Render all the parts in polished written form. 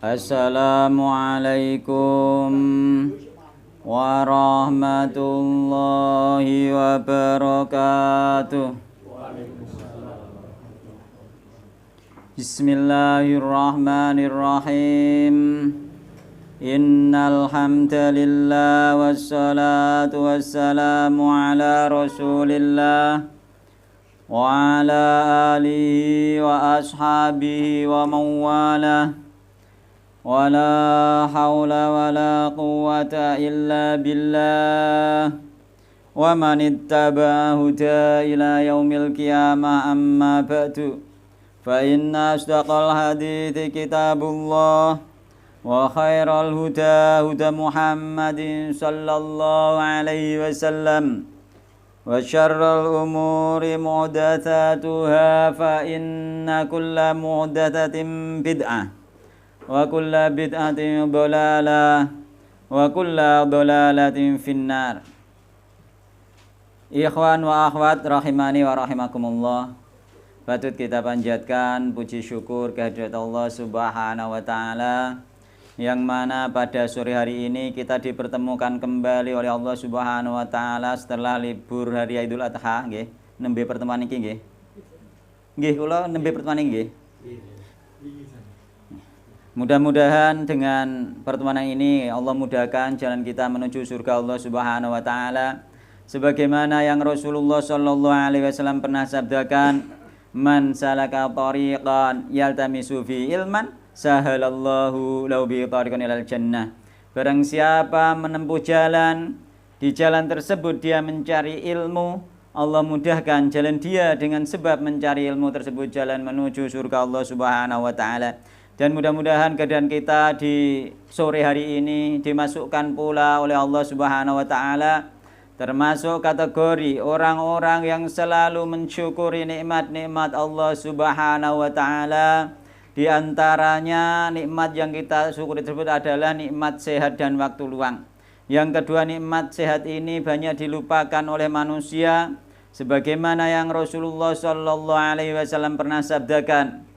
Assalamualaikum warahmatullahi wabarakatuh. Bismillahirrahmanirrahim. Innal hamdalillah wassalatu wassalamu ala Rasulillah wa ala alihi wa ashabihi wa mawalah. Wala haula wala quwwata illa billah. Wa man ittaba'a huda ila yaumil qiyamah amma ba'du. Fa inna asdaqal hadithi kitabullah wa khairal huda huda Muhammadin sallallahu alaihi wasallam. Wa syarrul umuri muhdatsatuha fa inna kulla muhdatsatin bid'ah. Wa kulla bid'atin dhalalah wa kulla dhalalatin finnar. Ikhwan wa akhwat rahimani wa rahimakumullah. Patut kita panjatkan puji syukur kehadirat Allah Subhanahu wa taala, yang mana pada sore hari ini kita dipertemukan kembali oleh Allah Subhanahu wa taala setelah libur hari Idul Adha nggih. Nembe pertemuan iki nggih. Nggih kula nembe pertemuan iki nggih. Mudah-mudahan dengan pertemuan ini Allah mudahkan jalan kita menuju surga Allah Subhanahu wa taala, sebagaimana yang Rasulullah sallallahu alaihi wasallam pernah sabdakan, man salaka tariqan yaltamisu fi ilman sahalallahu lahu bi tariqan ilal jannah. Barang siapa menempuh jalan, di jalan tersebut dia mencari ilmu, Allah mudahkan jalan dia dengan sebab mencari ilmu tersebut jalan menuju surga Allah Subhanahu wa taala. Dan mudah-mudahan keadaan kita di sore hari ini dimasukkan pula oleh Allah Subhanahu wa taala termasuk kategori orang-orang yang selalu mensyukuri nikmat-nikmat Allah Subhanahu wa taala. Di antaranya nikmat yang kita syukuri tersebut adalah nikmat sehat dan waktu luang. Yang kedua, nikmat sehat ini banyak dilupakan oleh manusia, sebagaimana yang Rasulullah sallallahu alaihi wasallam pernah sabdakan,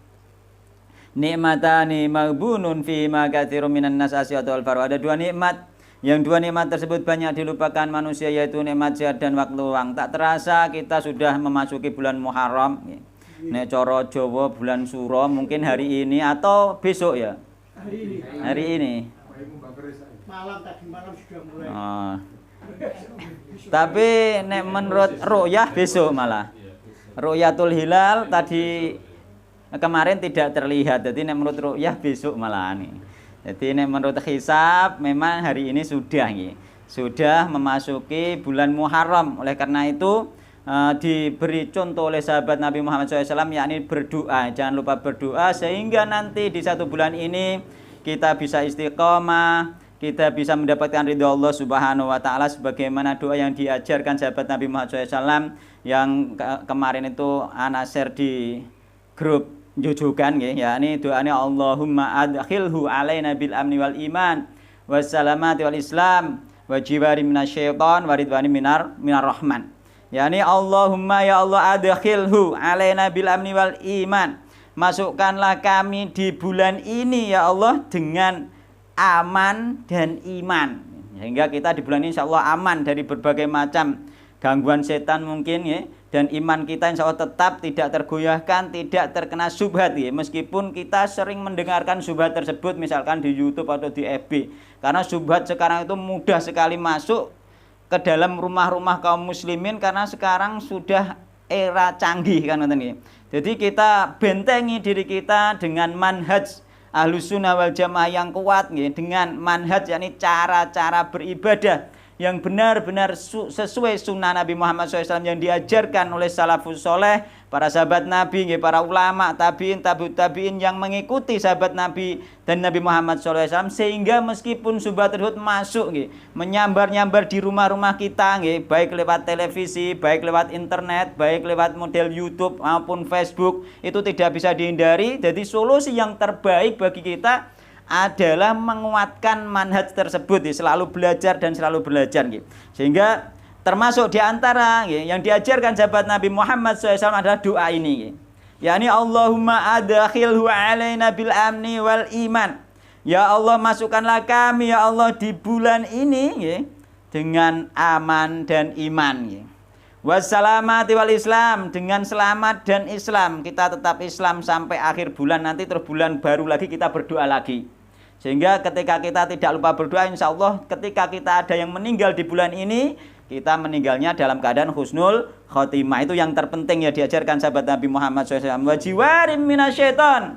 nikmatani maghbunun fi ma katsirun minan nas asyatul faru. Ada dua nikmat, yang dua nikmat tersebut banyak dilupakan manusia, yaitu nikmat sehat dan waktu luang. Tak terasa kita sudah memasuki bulan Muharram. Nek cara Jawa bulan Suro mungkin hari ini atau besok ya. Hari ini. Malam tadi malam sudah mulai. Tapi nek menurut ru'yah besok malah. Ru'yatul hilal tadi kemarin tidak terlihat, jadi menurut ru'yah besok malah nih. Jadi menurut hisab memang hari ini sudah nih, sudah memasuki bulan Muharram. Oleh karena itu diberi contoh oleh sahabat Nabi Muhammad SAW, yakni berdoa. Jangan lupa berdoa sehingga nanti di satu bulan ini kita bisa istiqomah, kita bisa mendapatkan ridha Allah Subhanahu wa taala, sebagaimana doa yang diajarkan sahabat Nabi Muhammad SAW yang kemarin itu ana share di grup jujukan nggih, yakni doanya Allahumma adkhilhu alaina bil amni wal iman wassalamati wal islam wa jiwari minasyaiton wa ridwani minar rahman. Yakni Allahumma ya Allah adkhilhu alaina bil amni wal iman. Masukkanlah kami di bulan ini ya Allah dengan aman dan iman. Sehingga kita di bulan ini insyaallah aman dari berbagai macam gangguan setan mungkin ya, dan iman kita insya Allah tetap tidak tergoyahkan, tidak terkena syubhat ya. Meskipun kita sering mendengarkan syubhat tersebut misalkan di YouTube atau di FB, karena syubhat sekarang itu mudah sekali masuk ke dalam rumah-rumah kaum muslimin karena sekarang sudah era canggih kan ya. Jadi kita bentengi diri kita dengan manhaj Ahlussunnah wal Jamaah yang kuat ya, dengan manhaj yakni cara-cara beribadah yang benar-benar sesuai sunnah Nabi Muhammad SAW yang diajarkan oleh salafus soleh, para sahabat Nabi, para ulama, tabiin, tabi'ut tabiin yang mengikuti sahabat Nabi dan Nabi Muhammad SAW, sehingga meskipun syubhat tersebut masuk, menyambar-nyambar di rumah-rumah kita, baik lewat televisi, baik lewat internet, baik lewat model YouTube maupun Facebook, itu tidak bisa dihindari. Jadi solusi yang terbaik bagi kita adalah menguatkan manhaj tersebut, selalu belajar dan selalu belajar. Sehingga termasuk diantara yang diajarkan sahabat Nabi Muhammad SAW adalah doa ini, yakni Allahumma adkhilhu alaina bil amni wal iman. Ya Allah, masukkanlah kami ya Allah di bulan ini nggih dengan aman dan iman nggih. Wassalamati wal Islam, dengan selamat dan Islam. Kita tetap Islam sampai akhir bulan, nanti terus bulan baru lagi kita berdoa lagi. Sehingga ketika kita tidak lupa berdoa, insya Allah ketika kita ada yang meninggal di bulan ini, kita meninggalnya dalam keadaan husnul khotimah. Itu yang terpenting ya diajarkan sahabat Nabi Muhammad SAW. Wajiwarim minasyaiton,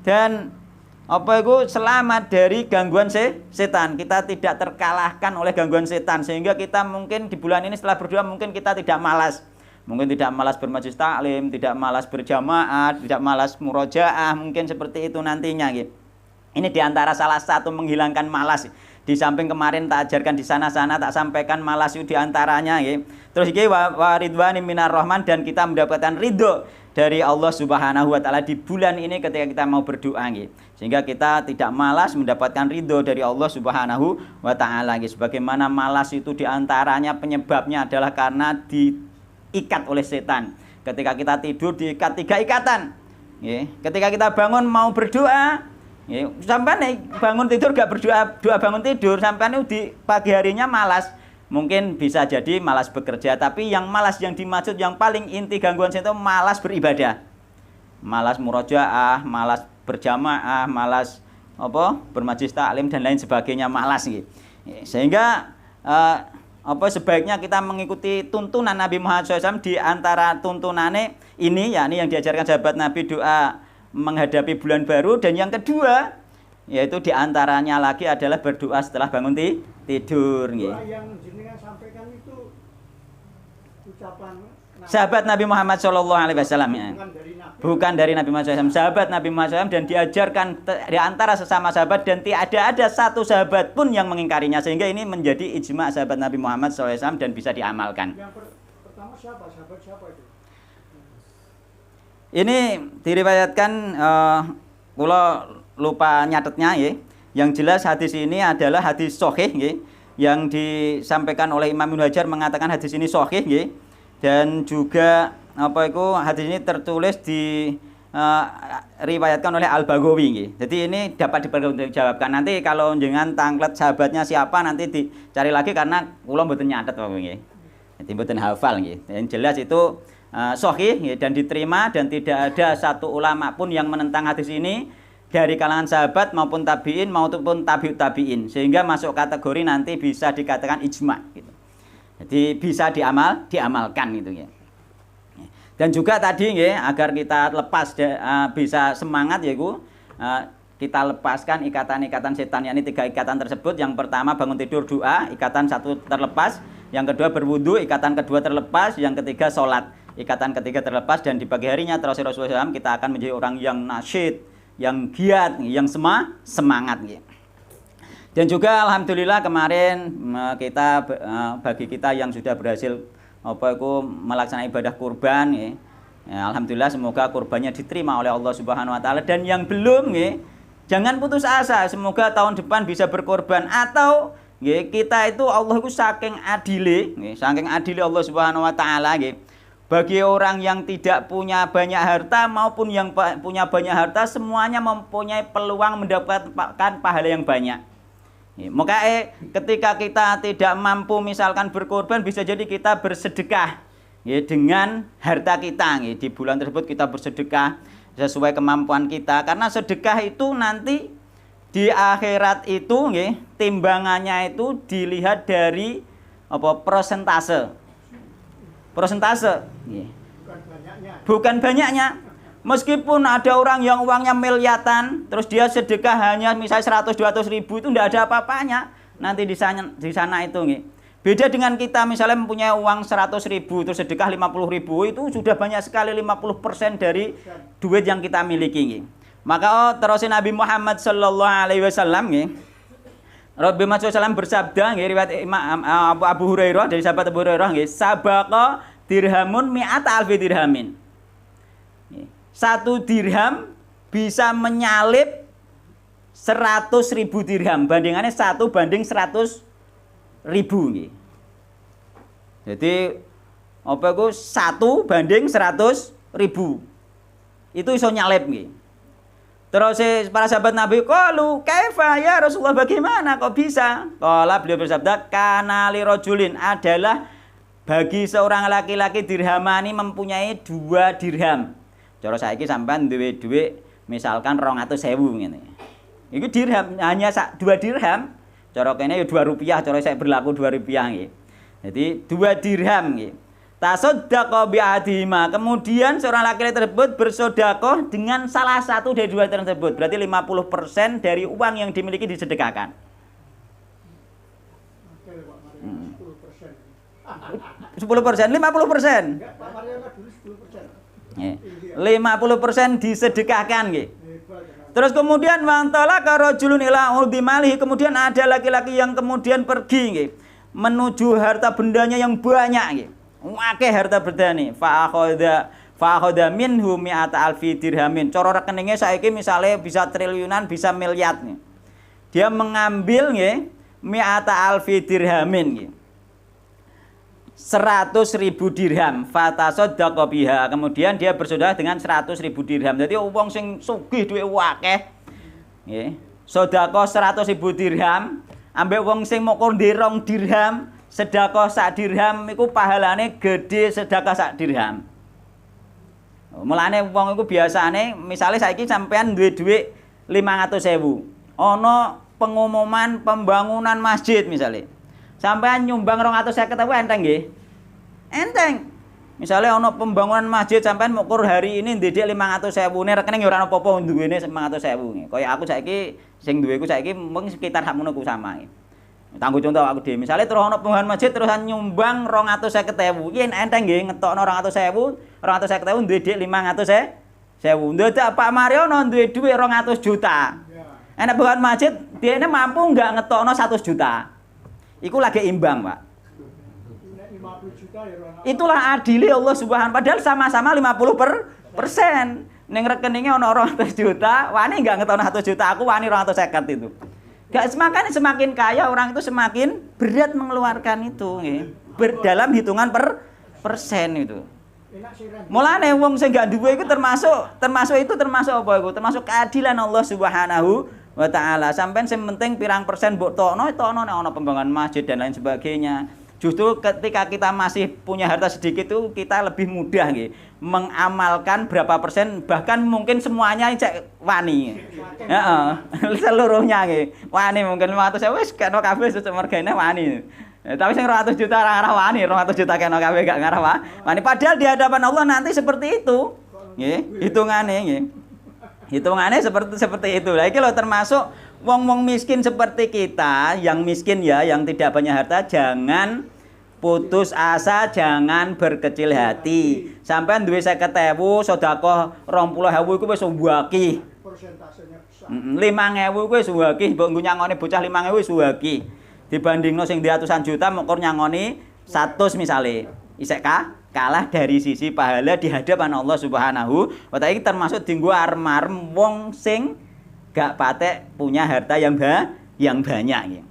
dan apa itu selamat dari gangguan setan. Kita tidak terkalahkan oleh gangguan setan, sehingga kita mungkin di bulan ini setelah berdoa mungkin kita tidak malas. Mungkin tidak malas bermajelis taklim, tidak malas berjamaah, tidak malas murojaah, mungkin seperti itu nantinya gitu. Ini diantara salah satu menghilangkan malas. Di samping kemarin tak ajarkan di sana-sana, tak sampaikan malas itu diantaranya gitu. Terus iki wa ridwani minar rahman, dan kita mendapatkan ridho dari Allah Subhanahu wa taala di bulan ini ketika kita mau berdoa gitu. Sehingga kita tidak malas mendapatkan ridho dari Allah Subhanahu wa taala gitu. Sebagaimana malas itu diantaranya penyebabnya adalah karena diikat oleh setan. Ketika kita tidur diikat 3 ikatan. Ketika kita bangun mau berdoa, sampai bangun tidur gak berdoa, doa bangun tidur, sampai di pagi harinya malas. Mungkin bisa jadi malas bekerja, tapi yang malas yang dimaksud yang paling inti gangguan setan malas beribadah. Malas murojaah, malas berjamaah, malas bermajelis taklim dan lain sebagainya, malas gitu. Sehingga sebaiknya kita mengikuti tuntunan Nabi Muhammad SAW. Di antara tuntunannya ini yakni yang diajarkan sahabat Nabi, doa menghadapi bulan baru, dan yang kedua yaitu diantaranya lagi adalah berdoa setelah bangun tidur. Doa yang jenengan sampaikan itu ucapan sahabat Nabi Muhammad SAW ya. Bukan dari Nabi Muhammad SAW, sahabat Nabi Muhammad SAW, dan diajarkan di antara sesama sahabat, dan tidak ada satu sahabat pun yang mengingkarinya, sehingga ini menjadi ijma sahabat Nabi Muhammad SAW dan bisa diamalkan. Yang pertama siapa? Sahabat siapa itu? Ini diriwayatkan, kula lupa nyatetnya ya. Yang jelas hadis ini adalah hadis sahih ya, yang disampaikan oleh Imam Ibnu Hajar mengatakan hadis ini sahih ya. Dan juga hadis ini tertulis di riwayatkan oleh Al-Baghawi ya. Jadi ini dapat dipertanggungjawabkan. Nanti kalau jangan tanglet sahabatnya siapa nanti dicari lagi, karena kula mboten nyatet nggih. Jadi mboten hafal nggih. Yang jelas itu sahih ya, dan diterima, dan tidak ada satu ulama pun yang menentang hadis ini dari kalangan sahabat maupun tabi'in maupun tabi'ut tabi'in, sehingga masuk kategori nanti bisa dikatakan ijma gitu. Jadi bisa diamalkan gitu ya. Dan juga tadi ya, agar kita lepas bisa semangat ya kita lepaskan ikatan-ikatan setan, yakni 3 ikatan tersebut. Yang pertama bangun tidur doa, ikatan 1 terlepas. Yang kedua berwudu, ikatan kedua terlepas. Yang ketiga sholat, ikatan ketiga terlepas. Dan di pagi harinya terus Rasulullah SAW kita akan menjadi orang yang nasyid, yang giat, yang semangat gitu. Dan juga alhamdulillah kemarin kita bagi kita yang sudah berhasil melaksanakan ibadah kurban ya, alhamdulillah semoga kurbannya diterima oleh Allah Subhanahu wa taala. Dan yang belum ya, jangan putus asa, semoga tahun depan bisa berkorban. Atau ya, kita itu Allah itu saking adile ya, saking adile Allah Subhanahu wa taala ya, bagi orang yang tidak punya banyak harta maupun yang punya banyak harta, semuanya mempunyai peluang mendapatkan pahala yang banyak. Maka ketika kita tidak mampu misalkan berkorban, bisa jadi kita bersedekah ya, dengan harta kita ya. Di bulan tersebut kita bersedekah sesuai kemampuan kita, karena sedekah itu nanti di akhirat itu ya, timbangannya itu dilihat dari persentase ya. Bukan banyaknya. Meskipun ada orang yang uangnya miliaran, terus dia sedekah hanya misalnya 100-200 ribu, itu tidak ada apa-apanya nanti di sana itu. Beda dengan kita misalnya mempunyai uang 100 ribu, terus sedekah 50 ribu, itu sudah banyak sekali, 50% dari duit yang kita miliki. Maka terusin Nabi Muhammad Sallallahu Alaihi Wasallam, Nabi Muhammad SAW bersabda, riwayat Abu Hurairah, dari sahabat Abu Hurairah, sabaqa dirhamun mi'ata alfi dirhamin. 1 dirham bisa menyalip 100.000 dirham. Bandingannya 1 banding 100.000. Jadi 1 banding 100.000. Itu iso nyalip. Terus para sahabat Nabi qalu, "Kaifa ya Rasulullah, bagaimana kok bisa?" Qala, beliau bersabda, "Kana li rajulin," adalah bagi seorang laki-laki dirhamani, mempunyai 2 dirham. Cara saiki sampean duwe dhuwit misalkan 200.000 ngene. Iku dirham hanya 2 dirham. Cara kene ya 2 rupiah, cara saya berlaku 2 rupiah nggih. Jadi 2 dirham nggih. Tasaddaqa bi'adhima. Kemudian seorang laki-laki tersebut bersedekah dengan salah satu dari 2 tersebut. Berarti 50% dari uang yang dimiliki disedekahkan. 10%, 50%. 50% disedekahkan nggih. Terus kemudian wantala karajulun ila udimalihi, kemudian ada laki-laki yang kemudian pergi nggih menuju harta bendanya yang banyak nggih. Akeh harta bendane. Fa akhadha minhu mi'ata alfi dirhamin. Cara rekeningnya saiki misalnya bisa triliunan, bisa miliar nih. Dia mengambil nggih mi'ata alfi dirhamin nggih. 100.000 dirham. Fatasaddaqa biha. Kemudian dia bersedekah dengan 100.000 dirham. Jadi wong sing sugih duwe akeh nggih, sedekah 100.000 dirham, ambek wong sing mokor 2 dirham, sedekah 1 dirham iku pahalane gede sedekah 1 dirham. Mulane wong iku biasane misale saiki sampean duwe dhuwit 500.000. Ana pengumuman pembangunan masjid misale. Sampean nyumbang 250.000 enteng nggih? Enteng. Misale ana pembangunan masjid sampean ngukur hari ini ndedek 500.000, ne rekening ya ora apa-apa duwene 500.000. Kaya aku saiki sing duweku saiki mung sekitar sakmono ku sama. Tanggo contoh aku dhewe. Misale terus ana pembangunan masjid terusan nyumbang 250.000. Yen enteng nggih ngetokno 200.000, 250.000 ndedek 500.000. Ndadak Pak Mariono duwe dhuwit 200 juta. Enak pembangunan masjid, dhekne mampu enggak ngetokno 100 juta. Iku lagi imbang, Pak. 50 juta ya. Itulah adili Allah Subhanahu, padahal sama-sama 50%. Ning rekeningnya ana 200 juta, wani enggak ngetokno 100 juta, aku wani 250 itu. Gak semakin kaya orang itu semakin berat mengeluarkan itu nggih. Dalam hitungan persen itu. Mulane wong sing gak duwe iku termasuk apa iku? Termasuk keadilan Allah Subhanahu wa taala. Sampeyan sing penting pirang persen mbok tokno nek ana pembangunan masjid dan lain sebagainya. Justru ketika kita masih punya harta sedikit itu kita lebih mudah nggih mengamalkan berapa persen, bahkan mungkin semuanya cek wani. Heeh. Seluruhnya nggih. Wani mungkin 500.000 wis kena kabeh sesuk mergane wani. Tapi sing 200 juta ora ngarah wani, 200 juta kena kabeh gak ngarah wani. Padahal di hadapan Allah nanti seperti itu. Nggih, hitungane nggih. Hitungannya seperti itu. Lah iki lho termasuk wong-wong miskin seperti kita, yang miskin ya, yang tidak banyak harta, jangan putus asa, jangan berkecil hati. Sampean duwe 50.000, sedekah 20.000 iku wis wakih. Persentasenya besar. 5.000 iku wis wakih, mbok nggo nyangoni bocah 5.000 wis wakih. Dibandingno sing di ratusan juta mokor nyangoni 100 misale. Isek kalah dari sisi pahala di hadapan Allah Subhanahu wa taala. Iki termasuk dienggo arem-arem wong sing gak patek punya harta yang banyak nggih.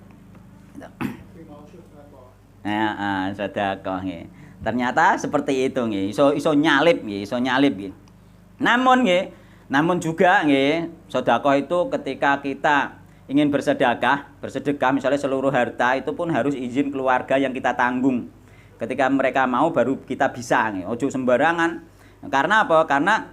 Sedekah nggih. Ternyata seperti itu nggih. Iso nyalip nggih, iso nyalip nggih. Namun juga nggih, sedekah itu ketika kita ingin bersedekah misalnya seluruh harta itu pun harus izin keluarga yang kita tanggung. Ketika mereka mau baru kita bisa nggih. Ojo sembarangan. Karena apa? Karena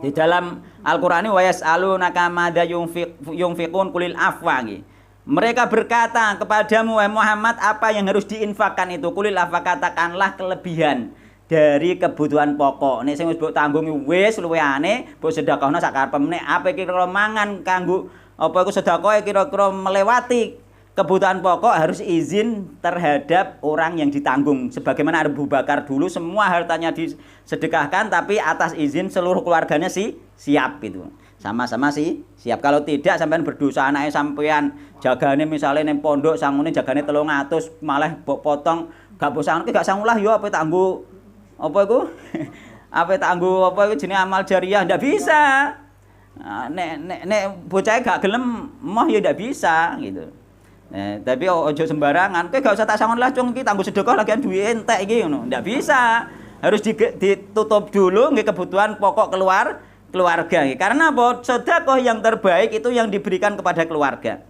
di dalam Al-Qur'ani wa yas'alunaka madza yunfiqun qulil afwa nggih. Mereka berkata kepadamu wahai Muhammad apa yang harus diinfakkan itu? Qulil afwa, katakanlah kelebihan dari kebutuhan pokok. Nek sing wis mbok tanggung wis luwehane mbok sedekahno sak karepmu. Nek apa kira-kira mangan kanggo apa iku sedekah kira-kira melewati kebutuhan pokok harus izin terhadap orang yang ditanggung. Sebagaimana Abu Bakar dulu semua hartanya disedekahkan tapi atas izin seluruh keluarganya siap itu. Sama-sama siap. Kalau tidak sampean berdosa, anake sampean jagane misale ning pondok sangune jagane 300 malah mbok potong gak bosang gak sangulah yo apa tak nggo apa iku? Apa tak nggo apa iku jenenge amal jariah ndak bisa. Nek bocah gak gelem moh ya ndak bisa gitu. Tapi ojo sembarangan. Kowe gak usah tak sangon lah cung iki tanggo sedekah lagian duwe entek iki ngono. Ndak bisa. Harus ditutup dulu nggih kebutuhan pokok keluarga. Karena apa? Sedekah yang terbaik itu yang diberikan kepada keluarga.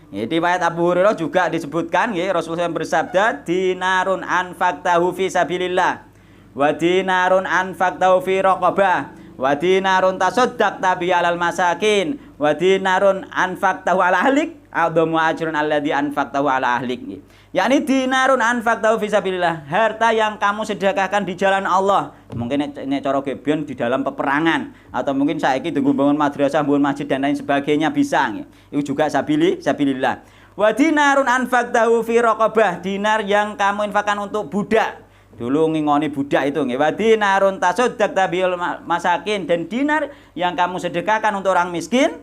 Di riwayat Abu Hurairah juga disebutkan, Rasulullah bersabda, dinarun anfaqtahu fi sabilillah, wa dinarun anfaqtahu fi raqabah, wa dinarun tasaddaqta bi alal masakin, wa dinarun anfaqtahu ala ahlik, a'dhamu ajrun alladzi anfaqtahu ala ahlik. Yakni dinarun anfaqtahu fi sabilillah, harta yang kamu sedekahkan di jalan Allah. Mungkin nek cara gebion di dalam peperangan, atau mungkin saiki tunggu bangun madrasah, bangun masjid dan lain sebagainya bisa. Itu juga sabilillah. Wa dinarun anfaqtahu fi raqabah, dinar yang kamu infakkan untuk budak. Dulu ngingoni budak itu nggih. Wa dinarun tasaddaqta bil masakin, dan dinar yang kamu sedekahkan untuk orang miskin.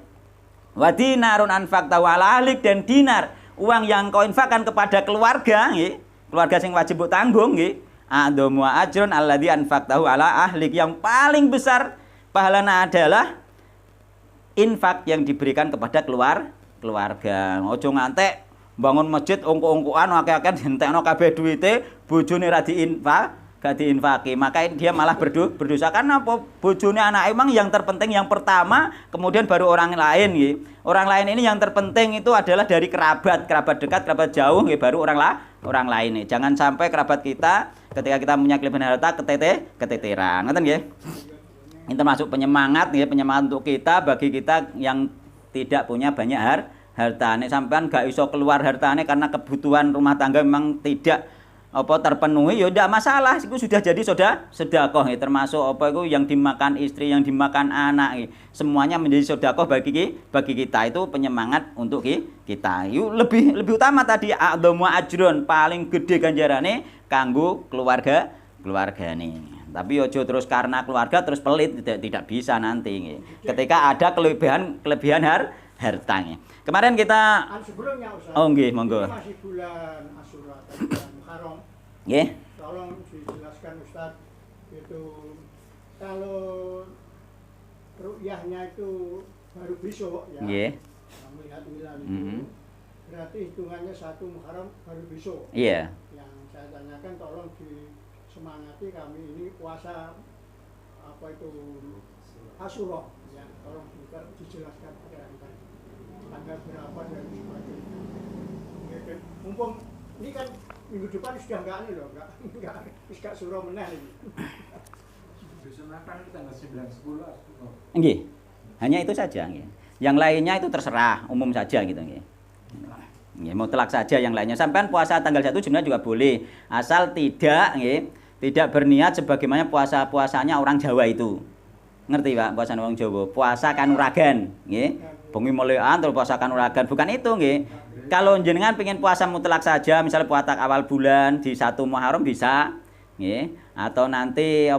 Wa dinarun anfaqtahu ala ahlik, dan dinar uang yang kau infakkan kepada keluarga, keluarga sing wajib mbok tanggung, a'dhamu ajrun alladzi anfaqtahu ala ahlik. Yang paling besar pahalanya adalah infak yang diberikan kepada keluarga. Ojo ngantek bangun masjid ongko-ongkoan akeh-akeh dientekno kabeh duwite, bojone ra gak diinfaki, maka dia malah berdosa. Karena apa? Bojone anak emang yang terpenting, yang pertama, kemudian baru orang lain. Orang lain ini yang terpenting itu adalah dari kerabat dekat, kerabat jauh, baru orang lain. Jangan sampai kerabat kita ketika kita punya kelebihan harta keteteran. Ngoten nggih. Ini termasuk penyemangat untuk kita, bagi kita yang tidak punya banyak harta. Nek sampean gak iso keluar hartane karena kebutuhan rumah tangga memang tidak terpenuhi, ya tidak masalah, itu sudah jadi sedekah, termasuk yang dimakan istri, yang dimakan anak, semuanya menjadi sedekah bagi kita. Itu penyemangat untuk kita. Yuk lebih utama tadi, a'dhamu ajrun, paling gede ganjarane kanggo keluarga nih. Tapi ojo terus karena keluarga terus pelit, tidak bisa nanti. Ketika ada kelebihan harta. Kemarin kita sebelumnya Ustaz. Oh nggih, monggo. Masih bulan Asyura, bulan Muharram. Nggih. Tolong dijelaskan Ustaz, itu kalau ru'yahnya itu baru besok ya. Nggih. Melihat hilal itu. Berarti hitungannya 1 Muharram baru besok. Iya. Yang saya tanyakan tolong disemangati kami ini puasa Asyura ya. Tolong juga dijelaskan tanggal berapa dan sebagainya. Mumpung ini kan minggu depan sudah enggak surah meneh ini. Disunahkan tanggal 9 10. Nggih. Hanya itu saja nggih. Yang lainnya itu terserah, umum saja gitu nggih. Nggih, mutlak saja yang lainnya. Sampean puasa tanggal 1 sebenarnya juga boleh, asal tidak berniat sebagaimana puasanya orang Jawa itu. Ngerti Pak, puasa orang Jawa. Puasa kanuragan, nggih. Bengi mulean terus puasa kanuragan, bukan itu nggih. Kalau jenengan pengen puasa mutlak saja, misalnya puasa awal bulan di 1 Muharram bisa, nggih. Atau nanti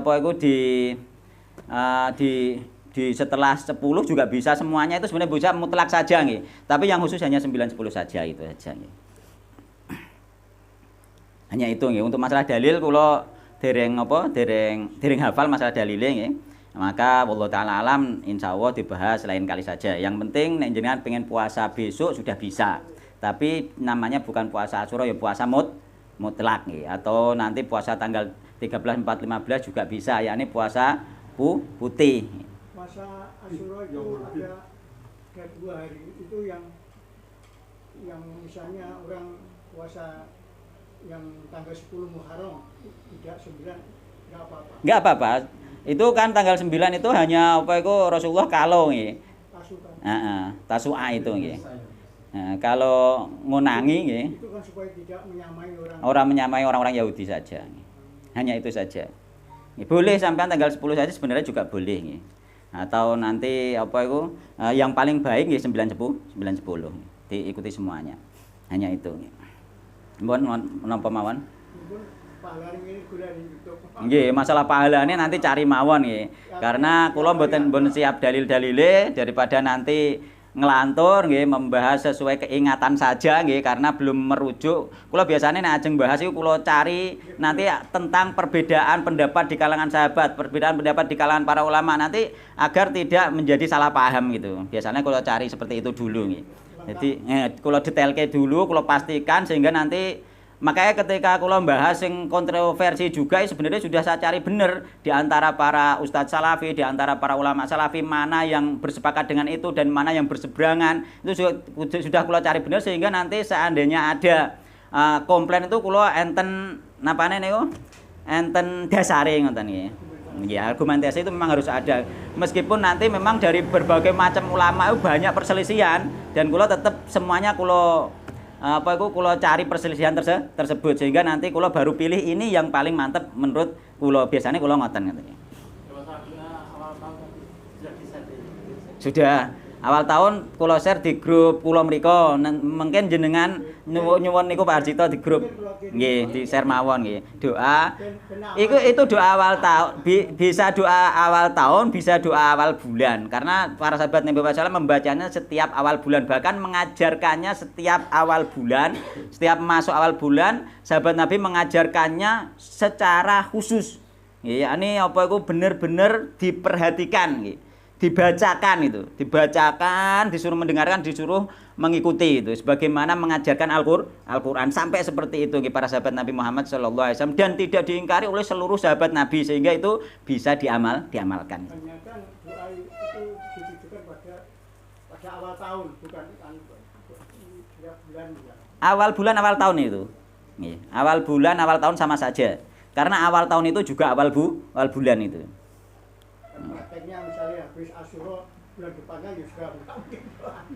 di setelah 10 juga bisa, semuanya itu sebenarnya bisa mutlak saja nggih. Tapi yang khusus hanya 9 10 saja itu saja nggih. Hanya itu nggih. Untuk masalah dalil kula dereng hafal masalah dalile nggih. Maka wallahu taala alam insyaallah dibahas lain kali saja. Yang penting nek jenengan pengen puasa besok sudah bisa. Tapi namanya bukan puasa Asyura, ya puasa mutlak nggih. Atau nanti puasa tanggal 13, 4, 15 juga bisa, yakni puasa putih. Puasa Asyura itu ada 2 hari itu yang misalnya orang puasa yang tanggal 10 Muharram tidak 9 enggak apa-apa. Enggak apa-apa. Itu kan tanggal 9 itu hanya Rasulullah kalau nggih. Tasu'a itu nggih. Nah, kalau ngunangi nggih. Itu kan supaya tidak menyamai orang Yahudi saja. Hanya itu saja. Boleh sampai tanggal 10 saja sebenarnya juga boleh nggih. Atau nanti yang paling baik nggih 9 10 diikuti semuanya. Hanya itu nggih. Mohon menapa mawon? Nggih, masalah pahalane nanti cari mawon nggih. Karena kula mboten siap dalil-dalile daripada nanti ngelantur nggih membahas sesuai keingatan saja nggih karena belum merujuk. Kula biasanya nek ajeng bahas iku kula cari nanti tentang perbedaan pendapat di kalangan sahabat, perbedaan pendapat di kalangan para ulama nanti agar tidak menjadi salah paham gitu. Biasanya kula cari seperti itu dulu nggih. Jadi kula detailke dulu, kula pastikan sehingga nanti Makanya ketika kula bahas yang kontroversi juga sebenarnya sudah saya cari bener di antara para ustadz salafi, di antara para ulama salafi mana yang bersepakat dengan itu dan mana yang berseberangan. Itu sudah kula cari bener sehingga nanti seandainya ada komplain itu kula enten napane niku enten dasare ngoten nggih. Ya, argumentasi itu memang harus ada. Meskipun nanti memang dari berbagai macam ulama itu banyak perselisihan dan kula tetap semuanya kula kula cari perselisihan tersebut sehingga nanti kula baru pilih ini yang paling mantep menurut kula. Biasanya kula ngoten ngoten. Sudah awal tahun kula share di grup kula mriko. Mungkin jenengan nyuwun niku Pak Arjito di grup. Nggih, di share mawon nggih. Doa. Itu doa awal tahun. Bisa doa awal tahun, bisa doa awal bulan. Karena para sahabat Nabi Muhammad SAW membacanya setiap awal bulan, bahkan mengajarkannya setiap awal bulan, setiap masuk awal bulan, sahabat Nabi mengajarkannya secara khusus. Nggih, ini apa iku bener-bener diperhatikan nggih. Dibacakan itu, dibacakan, disuruh mendengarkan, disuruh mengikuti itu sebagaimana mengajarkan Al-Qur'an sampai seperti itu para sahabat Nabi Muhammad SAW dan tidak diingkari oleh seluruh sahabat Nabi sehingga itu bisa diamalkan. Ternyata doa itu ditujukan pada awal tahun bukan bulan. Awal bulan awal tahun itu. Awal bulan awal tahun sama saja. Karena awal tahun itu juga awal bulan itu. Prakteknya misalnya habis Asyura bulan depannya ya sudah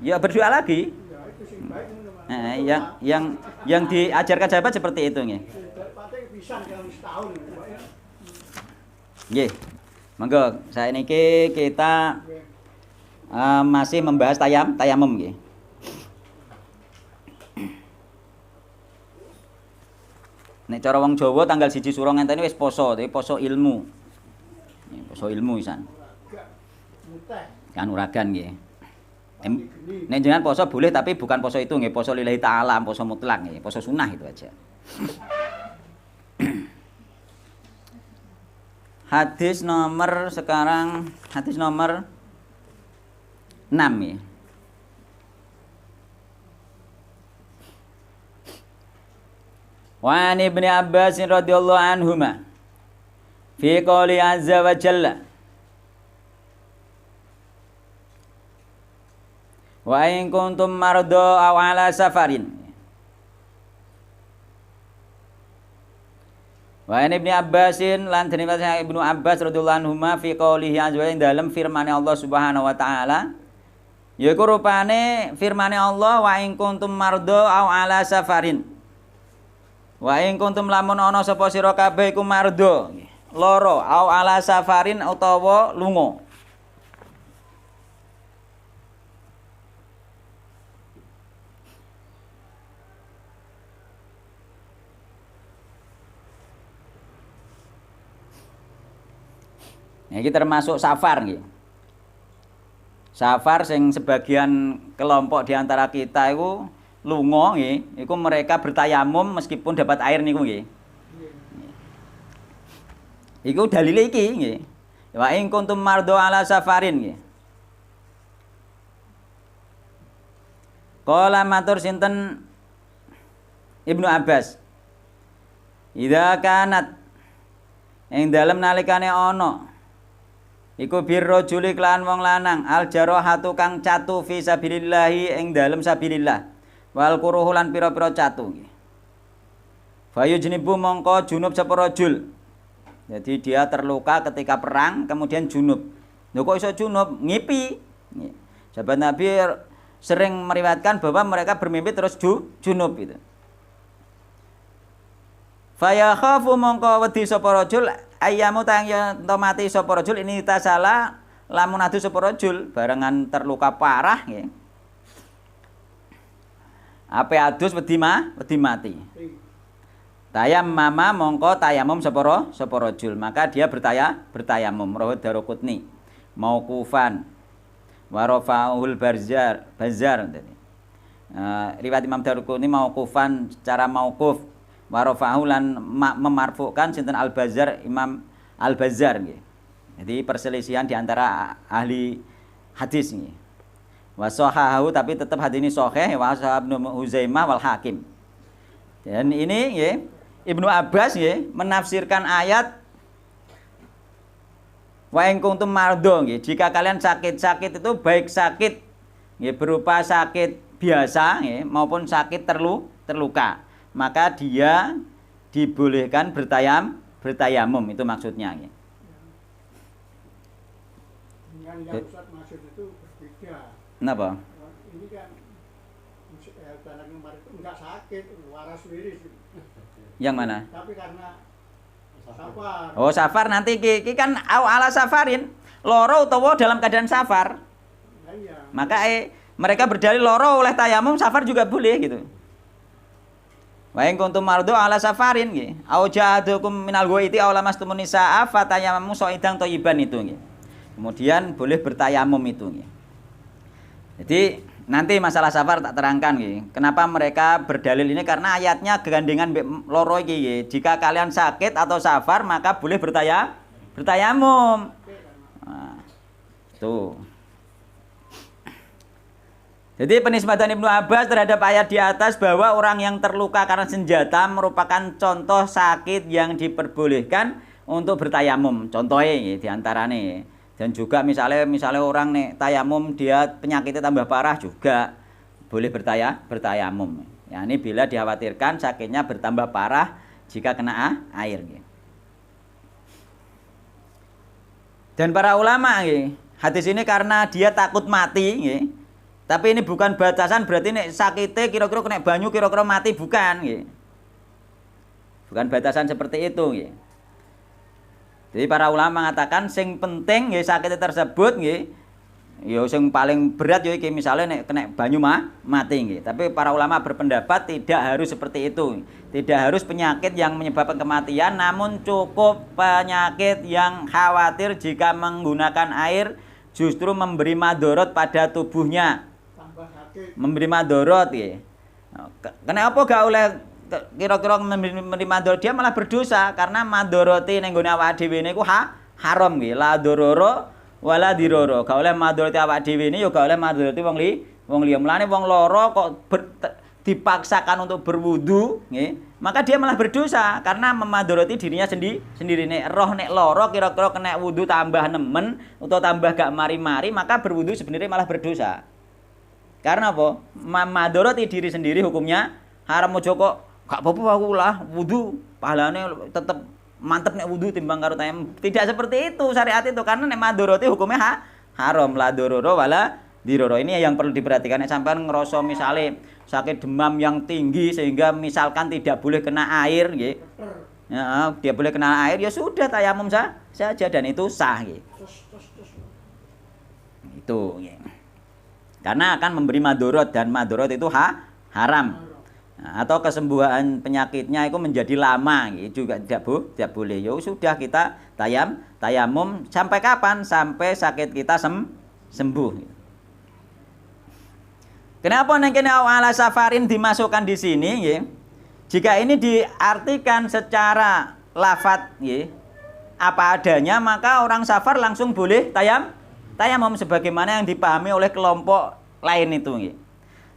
ya berdoa lagi. Ya, itu sih baik, yang diajarkan sahabat seperti itu nggih. Bisa dalam setahun. Nggih. Monggo saya niki kita masih membahas tayamum nggih. Nek cara wong Jawa tanggal 1 Suro ngenteni wis poso, tapi poso ilmu. Poso ilmu isan. Kan uragan nggih. Nek jenengan poso boleh tapi bukan poso itu nggih, poso lillahi taala, poso mutlak nggih, poso sunnah itu aja. Hadis nomor 6 ya. Wa an Ibnu Abbas radhiyallahu anhuma fi qouli azza wa jalla wa in kuntum marda aw ala safarin wa an Ibnu Abbasin lan dene Ibnu Abbas radhiyallahu anhuma fi qoulihi azza wa jalla dalam firman Allah Subhanahu wa taala yaiku rupane firman Allah wa in kuntum marda aw ala safarin wa in kuntum lamun ana sapa sira kabeh iku marda loro au ala safarin utawa lunga. Iki termasuk safar nggih. Safar sing sebagian kelompok di antara kita iku lunga nggih, iku mereka bertayamum meskipun dapat air niku nggih. Iku dalile iki nggih. Wa in kuntum mardo ala safarin nggih. Qala matur sinten Ibnu Abbas. Idza kanat ing dalem nalikane ana iku birrajuli klan wong lanang al jarahatu kang catu fi sabilillah ing dalem sabilillah wal kuruhu lan pira-pira catu nggih. Fayujnibu mongko junub sapa rajul. Jadi dia terluka ketika perang, kemudian junub. Lho kok iso junub? Ngipi. Sahabat Nabi sering meriwayatkan bahwa mereka bermimpi terus junub itu. Fa khafu mongko wedi sapa rajul ayyamu tang yen mati sapa rajul ini tasala lamun adu sapa rajul barengan terluka parah nggih. Ape adus wedi mati. Tayammama mongko tayamum sapa rajul maka dia bertayamum rawat Daruqutni mauqufan wa rafa'ul bazar riwayat Imam Daruqutni mauqufan secara mauquf wa rafa'u lan memarfukan sinten Al-Bazzar Imam Al-Bazzar nggih. Jadi perselisihan di antara ahli hadis nggih. Wa sahahu tapi tetap hadis ini sahih wa Ibnu Huzaimah wal Hakim. Dan ini ya, Ibnu Abbas ya, menafsirkan ayat wa in kuntum mardha nggih, jika kalian sakit-sakit itu baik sakit nggih berupa sakit biasa nggih maupun sakit terluka, maka dia dibolehkan bertayamum itu maksudnya nggih. Dengan yang Ustaz maksud itu berbeda. Kenapa? Ini kan dalam kemarin itu enggak sakit, waras wiris. Yang mana? Tapi karena safar. Oh, safar nanti ki kan ala safarin, loro utawa dalam keadaan safar. Nah, iya. Maka mereka berdalil loro oleh tayamum, safar juga boleh gitu. Wa in kuntum mardu ala safarin nggih. Au ja'adukum minal ghaiti aw lamastumun nisaa fatayammamu sa'idan thayyiban itu nggih. Kemudian boleh bertayamum itu nggih. Jadi nanti masalah safar tak terangkan nggih. Kenapa mereka berdalil ini karena ayatnya kegandengan loro iki nggih. Jika kalian sakit atau safar maka boleh bertayamum. Nah, tuh. Jadi penisbatan Ibnu Abbas terhadap ayat di atas bahwa orang yang terluka karena senjata merupakan contoh sakit yang diperbolehkan untuk bertayamum. Contohnya diantaranya. Dan juga misalnya orang nih tayamum dia penyakitnya tambah parah juga boleh bertayamum. Ya ini bila dikhawatirkan sakitnya bertambah parah jika kena air. Dan para ulama hadis ini karena dia takut mati. Tapi ini bukan batasan berarti nek sakitnya kira-kira kena banyu kira-kira mati bukan Bukan batasan seperti itu Jadi para ulama mengatakan sing penting sakitnya tersebut ya sing paling berat iki misalnya nek kena banyu mati Tapi para ulama berpendapat tidak harus seperti itu. Tidak harus penyakit yang menyebabkan kematian, namun cukup penyakit yang khawatir jika menggunakan air justru memberi madorot pada tubuhnya. Memberi madorot Kenapa gak oleh kira-kira memberi madorot, dia malah berdosa karena madoroti ning gone awake dhewe niku haram la dororo wala diroro. Gak oleh madoroti awake dhewe ini ya gak oleh madoroti wong liya. Mulane wong lara kok dipaksakan untuk berwudu maka dia malah berdosa karena memadoroti dirinya sendiri. Nek roh nek lara kira-kira kena wudu tambah nemen atau tambah gak mari-mari maka berwudu sebenarnya malah berdosa. Karena apa? Madoroti diri sendiri hukumnya haram. Ojo kok gak apa-apa aku lah wudu, pahalane tetep mantep nek wudu timbang karo tayamum. Tidak seperti itu syariat itu karena nek madoroti hukumnya haram la dororo wala diroro. Ini yang perlu diperhatikan. Nek sampean ngerasa misale sakit demam yang tinggi sehingga misalkan tidak boleh kena air nggih. Ya, dia boleh kena air ya sudah tayamum saja dan itu sah nggih. Itu nggih. Karena akan memberi madorot dan madorot itu haram. Nah, atau kesembuhan penyakitnya itu menjadi lama gitu juga tidak boleh. Ya sudah kita tayamum sampai kapan? Sampai sakit kita sembuh. Kenapa nek kene ala safarin dimasukkan di sini nggih? Jika ini diartikan secara lafadz nggih, apa adanya maka orang safar langsung boleh tayamum sebagaimana yang dipahami oleh kelompok lain itu nggih.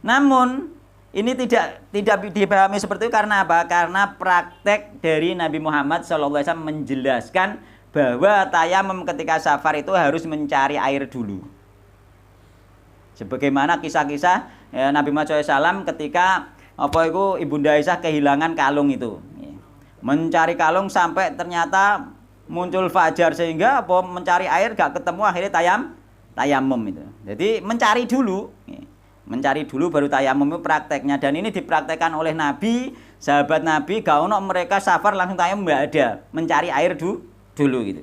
Namun ini tidak dipahami seperti itu karena apa? Karena praktek dari Nabi Muhammad SAW menjelaskan bahwa tayamum ketika safar itu harus mencari air dulu. Sebagaimana kisah-kisah Nabi Muhammad SAW ketika Ibunda Aisyah kehilangan kalung itu. Mencari kalung sampai ternyata muncul fajar sehingga mencari air gak ketemu akhirnya tayamum itu. Jadi mencari dulu baru tayamum itu prakteknya dan ini dipraktekkan oleh Nabi, sahabat Nabi, gak ono mereka safar langsung tayamum enggak ada, mencari air dulu gitu.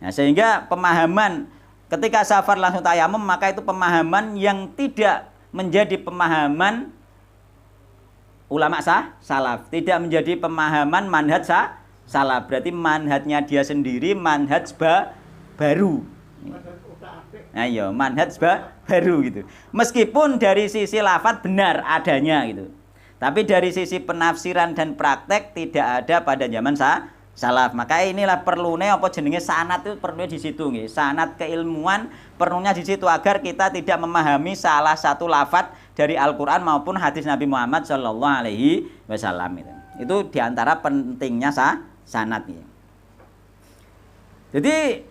Nah, sehingga pemahaman ketika safar langsung tayamum maka itu pemahaman yang tidak menjadi pemahaman ulama salaf, tidak menjadi pemahaman manhaj salaf. Berarti manhajnya dia sendiri manhaj baru. Nah iya, manhaj baru gitu. Meskipun dari sisi lafadz benar adanya gitu. Tapi dari sisi penafsiran dan praktek tidak ada pada zaman salaf. Maka inilah perlunya apa jenenge sanad itu perlunya di situ nggih. Sanad keilmuan perlunya di situ agar kita tidak memahami salah satu lafadz dari Al-Qur'an maupun hadis Nabi Muhammad sallallahu alaihi wasallam itu. Itu diantara pentingnya sanad ya. Jadi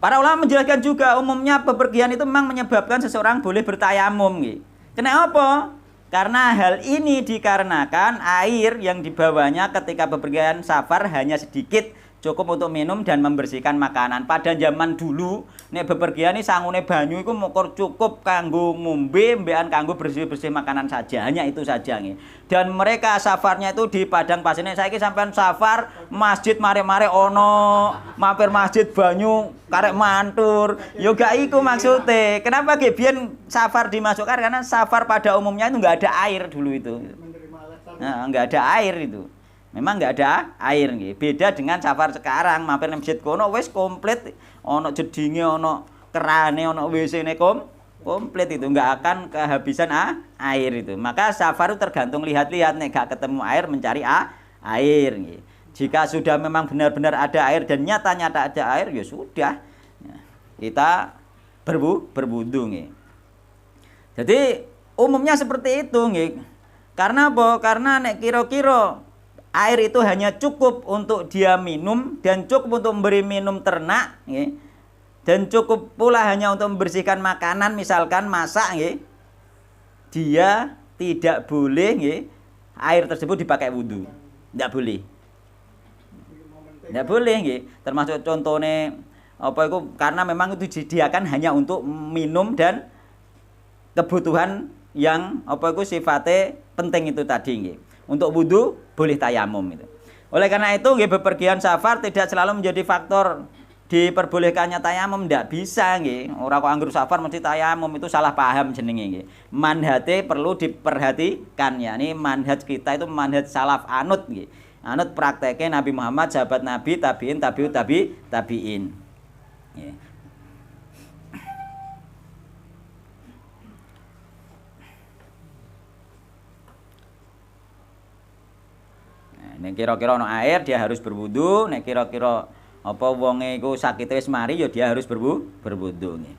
para ulama menjelaskan juga umumnya bepergian itu memang menyebabkan seseorang boleh bertayamum gitu. Kenapa? Karena hal ini dikarenakan air yang dibawanya ketika bepergian safar hanya sedikit, cukup untuk minum dan membersihkan makanan. Pada zaman dulu nek bepergian ini sangune banyu iku mokor cukup kanggo ngombe, mbekan kanggo bersih-bersih makanan saja, hanya itu saja nggih. Dan mereka safarnya itu di padang pasir. Nek saiki sampean safar masjid mare-mare ono, mampir masjid banyu karek mantur. Yo gak iku maksudnya. Kenapa nggih biyen safar dimasukkan? Karena safar pada umumnya itu enggak ada air dulu itu. Nah, enggak ada air itu. Memang enggak ada air nggih. Beda dengan safar sekarang, mampir nang masjid kono wis komplit, ono jedinge, ono kerane, ono WC-ne komplit itu, enggak akan kehabisan air itu. Maka safar itu tergantung lihat-lihat, nek gak ketemu air mencari air nggih. Jika sudah memang benar-benar ada air dan nyata-nyata ada air ya sudah. Kita berwudu nggih. Jadi umumnya seperti itu nggih. Karena apa? Karena nek kira-kira air itu hanya cukup untuk dia minum dan cukup untuk memberi minum ternak nggih. Dan cukup pula hanya untuk membersihkan makanan misalkan masak nggih. Dia tidak boleh nggih air tersebut dipakai wudu. Tidak boleh. Tidak boleh nggih. Termasuk contohnya apa itu karena memang itu disediakan hanya untuk minum dan kebutuhan yang apa itu sifatnya penting itu tadi nggih. Untuk wudu boleh tayamum itu. Oleh karena itu nggih bepergian safar tidak selalu menjadi faktor diperbolehkannya tayamum, ndak bisa nggih. Ora kok anggur safar mesti tayamum, itu salah paham jenenge nggih. Manhate perlu diperhatikan ya. Ini manhaj kita itu manhaj salaf anut nggih. Anut prakteknya Nabi Muhammad, sahabat Nabi, tabiin, tabiin. Nggih. Nek kira-kira ana air dia harus berwudu, nek kira-kira apa wonge iku sakit wis mari ya dia harus berwudu nggih.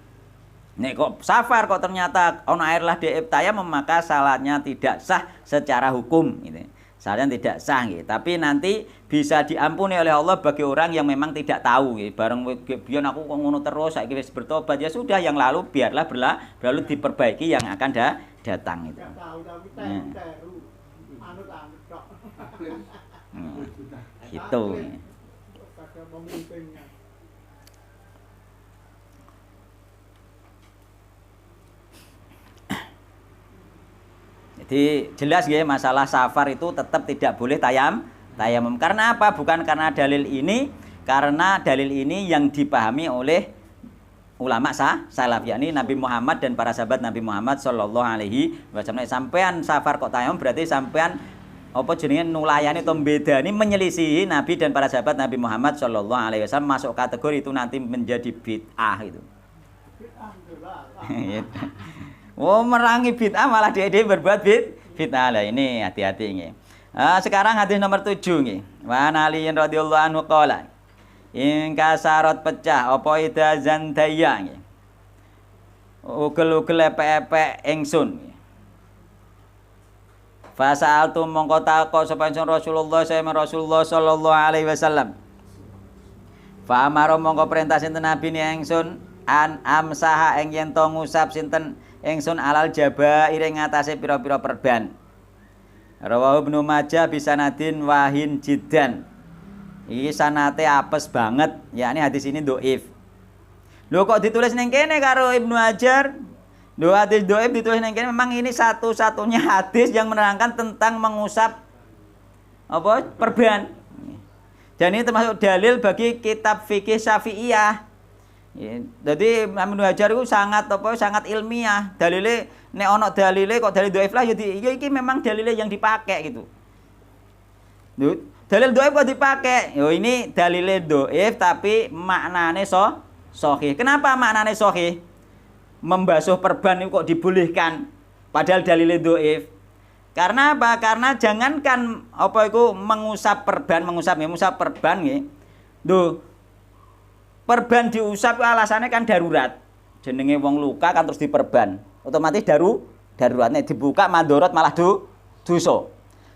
Nek kok safar kok ternyata ana air lah dhek tayamum maka salatnya tidak sah secara hukum gitu. Salatnya tidak sah nggih, tapi nanti bisa diampuni oleh Allah bagi orang yang memang tidak tahu nggih. Bareng biyen aku kok ngono terus saiki wis bertobat ya sudah yang lalu biarlah berlalu diperbaiki yang akan datang itu. Gitu. Jadi jelas ya masalah safar itu tetap tidak boleh tayamum. Karena apa? Bukan karena dalil ini, karena dalil ini yang dipahami oleh ulama salaf yakni Nabi Muhammad dan para sahabat Nabi Muhammad sallallahu alaihi wasallam. Sampean safar kok tayamum berarti sampean apa jenenge nulayani atau mbedani menyelisihi Nabi dan para sahabat Nabi Muhammad sallallahu alaihi wasallam, masuk kategori itu nanti menjadi bid'ah itu. Oh, merangi bid'ah malah dia berbuat bid'ah. Lah ini hati-hati nggih. Sekarang hadis nomor 7 nggih. Wa aliyin radhiyallahu anhu qala in kasarot pecah apa ida zandaya nggih. Ugel-ugel epek-epek ingsun nggih. Fasa'altu mongko takok sapa Rasulullah sallallahu alaihi wasallam. Fa amara mongko perintah sinten nabi ni ingsun an amsaha ing yen to ngusap sinten ingsun alal jabair ing ngatasé pira-pira perban. Rawahu Ibnu Majah bisanadin wahin jiddan. Iki sanate apes banget, yakni hadis ini dhaif. Lho kok ditulis ning kene karo Ibnu Hajar? Lho hadis dhaif ditulis ning kene memang ini satu-satunya hadis yang menerangkan tentang mengusap apa? Perban. Dan ini termasuk dalil bagi kitab fikih Syafi'iyah. Jadi Ibnu Hajar itu sangat ilmiah. Dalile nek ana dalile kok dalil dhaif lah ya iki memang dalile yang dipakai gitu. Lho, dalil dhaif kok dipakai. Yo ini dalile dhaif tapi maknane sahih. Kenapa maknane sahih? Membasuh perban itu kok dibolehkan padahal dalile dhaif. Karena apa? Karena jangankan apa itu mengusap perban nggih. Lho, perban diusap alasannya kan darurat. Jenenge wong luka kan terus diperban. Otomatis Daruratnya dibuka mandorot malah dosa.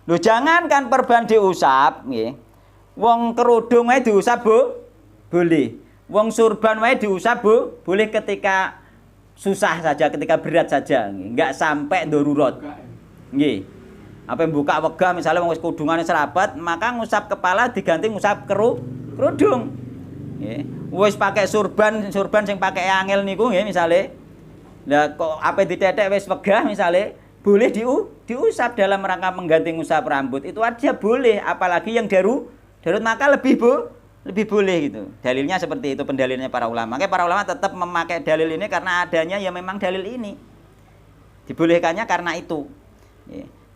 Lho jangankan perban diusap nggih. Wong kerudung wae diusap boleh. Wong surban wae diusap boleh ketika susah saja, ketika berat saja, enggak sampai darurat. Nggih. Apa yang buka wegah misalnya wong wis kudungane serabat, maka ngusap kepala diganti ngusap kerudung. Nggih. Wis pakai surban sing pakai angel niku nggih misale. Lah kok apa ditetek wis wegah misale, boleh diusap dalam rangka mengganti ngusap rambut. Itu aja boleh, apalagi yang darut maka lebih boleh gitu. Dalilnya seperti itu pendalilnya para ulama. Makanya para ulama tetap memakai dalil ini karena adanya ya memang dalil ini. Dibolehkannya karena itu.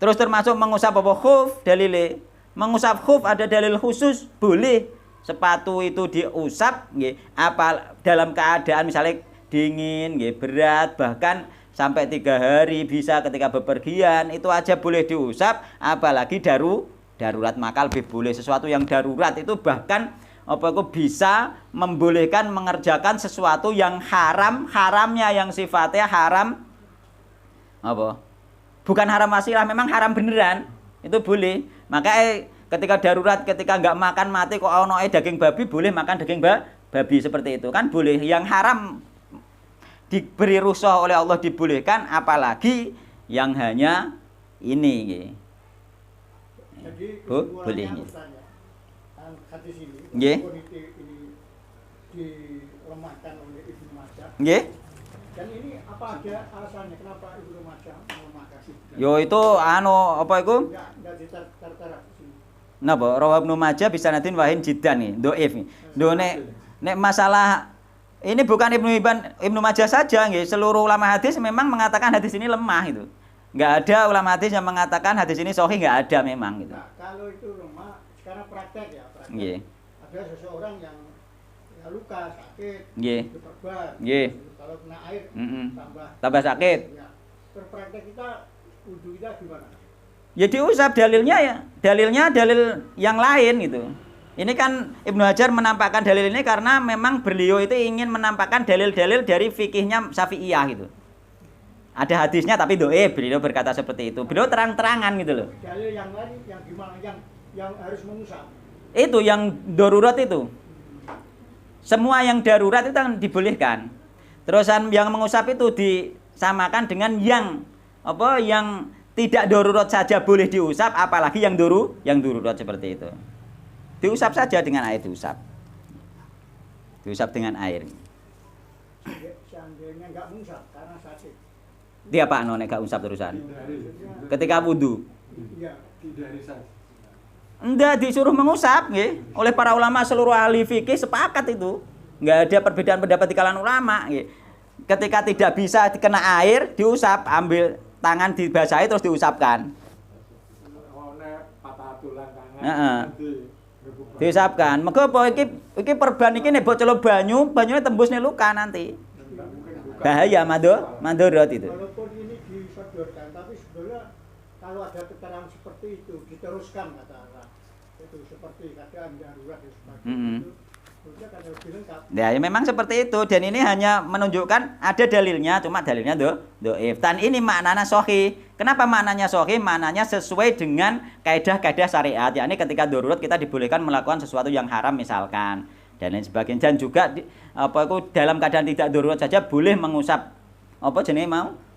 Terus termasuk mengusap apa khuf dalile. Mengusap khuf ada dalil khusus, boleh. Sepatu itu diusap nggih, apa dalam keadaan misalnya dingin nggih, berat, bahkan sampai 3 hari bisa ketika bepergian, itu aja boleh diusap, apalagi darurat maka lebih boleh. Sesuatu yang darurat itu bahkan apa itu bisa membolehkan mengerjakan sesuatu yang haramnya yang sifatnya haram apa? Bukan haram wasilah, memang haram beneran. Itu boleh. Maka ketika darurat, ketika nggak makan mati kok ono daging babi, boleh makan daging babi seperti itu kan boleh. Yang haram diberi rukhsah oleh Allah dibolehkan, apalagi yang hanya ini. Jadi boleh. Hadis ini, nggih. Ini dilemahkan oleh Ibnu Majah. Nggih. Dan ini apa ada alasannya kenapa Ibnu Majah melemahkan? Yo itu apa itu? Enggak ditertera di sini. Napa? Rawah Ibnu Majah bisa nadin wahin jiddan nih, dhaif nih. Nek masalah ini bukan Ibnu Majah saja nggih, seluruh ulama hadis memang mengatakan hadis ini lemah itu. Enggak ada ulama hadis yang mengatakan hadis ini sahih, enggak ada memang gitu. Nah, kalau itu lemah, sekarang praktek ya, praktek. Nggih. Ada seseorang yang luka, sakit, Nggih. diperban. Nggih. Kalau kena air tambah sakit. Ya. Berpraktek kita wudu kita gimana? Ya diusap dalilnya dalil yang lain gitu. Ini kan Ibnu Hajar menampakkan dalil ini karena memang beliau itu ingin menampakkan dalil-dalil dari fikihnya Syafi'iyah gitu. Ada hadisnya tapi dhaif, beliau berkata seperti itu. Beliau terang-terangan gitu loh. Dalil yang lain yang gimana? Yang harus mengusap. Itu yang darurat itu. Semua yang darurat itu kan dibolehkan. Terusan yang mengusap itu disamakan dengan yang tidak darurat saja boleh diusap, apalagi yang darurat seperti itu. Diusap saja dengan air diusap. Diusap dengan air. Seandainya enggak mengusap karena sakit. Dia apa nek gak usap terusan? Ketika wudu. Iya, Enggak disuruh mengusap nggih. Oleh para ulama seluruh ahli fikih sepakat itu. Enggak ada perbedaan pendapat di kalangan ulama nggih. Ketika tidak bisa dikena air, diusap, ambil tangan dibasahi terus diusapkan. Patah tulang tangan. Heeh. Diusapkan. Mergo apa iki perban iki nek mbok celuk banyune tembus nih luka nanti. Bahaya mandorot itu. Walaupun ini disodorkan, tapi sebenarnya kalau ada keterangan seperti itu diteruskan katakanlah itu seperti keadaan darurat seperti itu. Kan lebih lengkap. Ya memang seperti itu dan ini hanya menunjukkan ada dalilnya, cuma dalilnya dhaif. Dan ini maknanya sahih. Kenapa maknanya sahih? Maknanya sesuai dengan kaidah-kaidah syariat. Yakni ketika darurat kita dibolehkan melakukan sesuatu yang haram misalkan dan lain sebagainya. Dan juga dalam keadaan tidak darurat saja boleh mengusap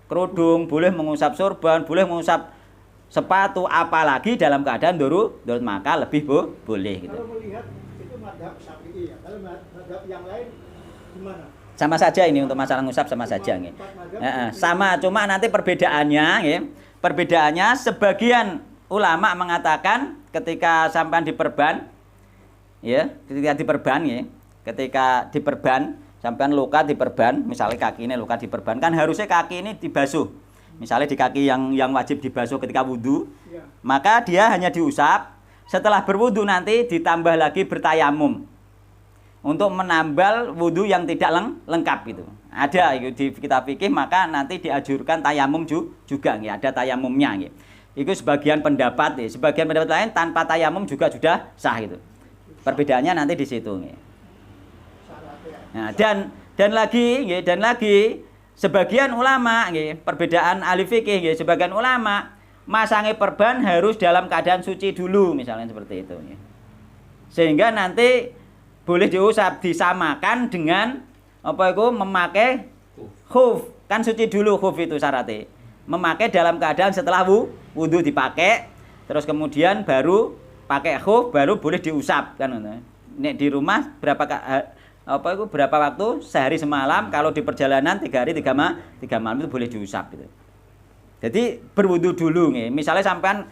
kerudung, boleh mengusap sorban, boleh mengusap sepatu, apalagi dalam keadaan darurat maka lebih boleh gitu. Kalau melihat itu mazhab Syafi'i ya. Kalau mazhab yang lain gimana? Sama saja ini untuk masalah ngusap sama saja nggih. Sama, cuma nanti perbedaannya nggih. Perbedaannya sebagian ulama mengatakan ketika sampean diperban ya, ketika diperban sampean luka diperban, misalnya kaki ini luka diperban kan harusnya kaki ini dibasuh. Misalnya di kaki yang wajib dibasuh ketika wudu, ya. Maka dia hanya diusap. Setelah berwudu nanti ditambah lagi bertayamum untuk menambal wudu yang tidak lengkap itu. Ada itu di kitab fikih, maka nanti dianjurkan tayamum juga nggih, ada tayamumnya nggih. Itu sebagian pendapat ya. Sebagian pendapat lain tanpa tayamum juga sudah sah itu. Perbedaannya nanti di situ nggih. Nah, dan lagi sebagian ulama nggih, perbedaan ahli fikih nggih, sebagian ulama masangi perban harus dalam keadaan suci dulu misalnya seperti itu nggih. Sehingga nanti boleh diusap, disamakan dengan apa itu memakai khuf. Kan suci dulu khuf itu syaratnya. Memakai dalam keadaan setelah wudu dipakai, terus kemudian baru pakai khuf, baru boleh diusap kan. Nek di rumah berapa waktu? Sehari semalam. Kalau di perjalanan 3 hari 3 malam itu boleh diusap gitu. Jadi berwudu dulu nih. Misalnya sampean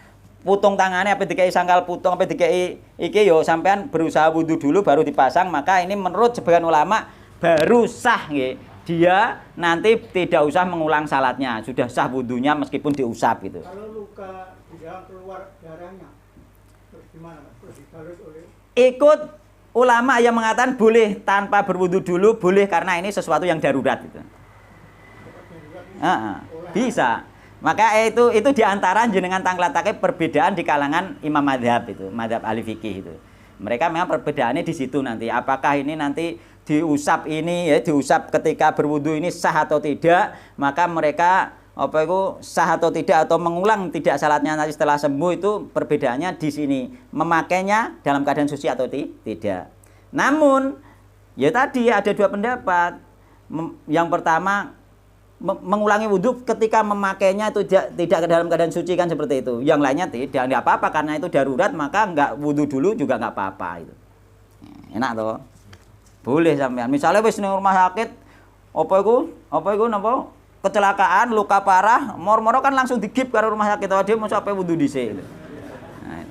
putung tangannya apa dikai sangkal putung apa dikai iki yo sampean berusaha wudu dulu baru dipasang, maka ini menurut sebagian ulama baru sah nggih. Dia nanti tidak usah mengulang salatnya, sudah sah wudunya meskipun diusap gitu. Kalau luka di dalam keluar darahnya, terus gimana? Terus dibalus oleh Ikut ulama yang mengatakan boleh tanpa berwudu dulu, boleh karena ini sesuatu yang darurat gitu. Bisa. Maka itu diantara jenengan tanglatake perbedaan di kalangan imam madhab itu, madhab ahli fikih itu. Mereka memang perbedaannya di situ nanti. Apakah ini nanti diusap ini ya, diusap ketika berwudu ini sah atau tidak? Maka mereka apa itu sah atau tidak atau mengulang tidak salatnya nanti setelah sembuh itu perbedaannya di sini. Memakainya dalam keadaan suci atau tidak. Namun ya tadi ada dua pendapat. Yang pertama mengulangi wudhu ketika memakainya itu tidak ke dalam keadaan suci kan seperti itu. Yang lainnya tidak apa-apa karena itu darurat, maka enggak wudhu dulu juga enggak apa-apa itu. Enak toh? Boleh sampean. Misalnya wis ning rumah sakit apa iku napa? Kecelakaan, luka parah, mor-moro kan langsung digip karo rumah sakit dia mau sampai wudhu dhisik. Nah,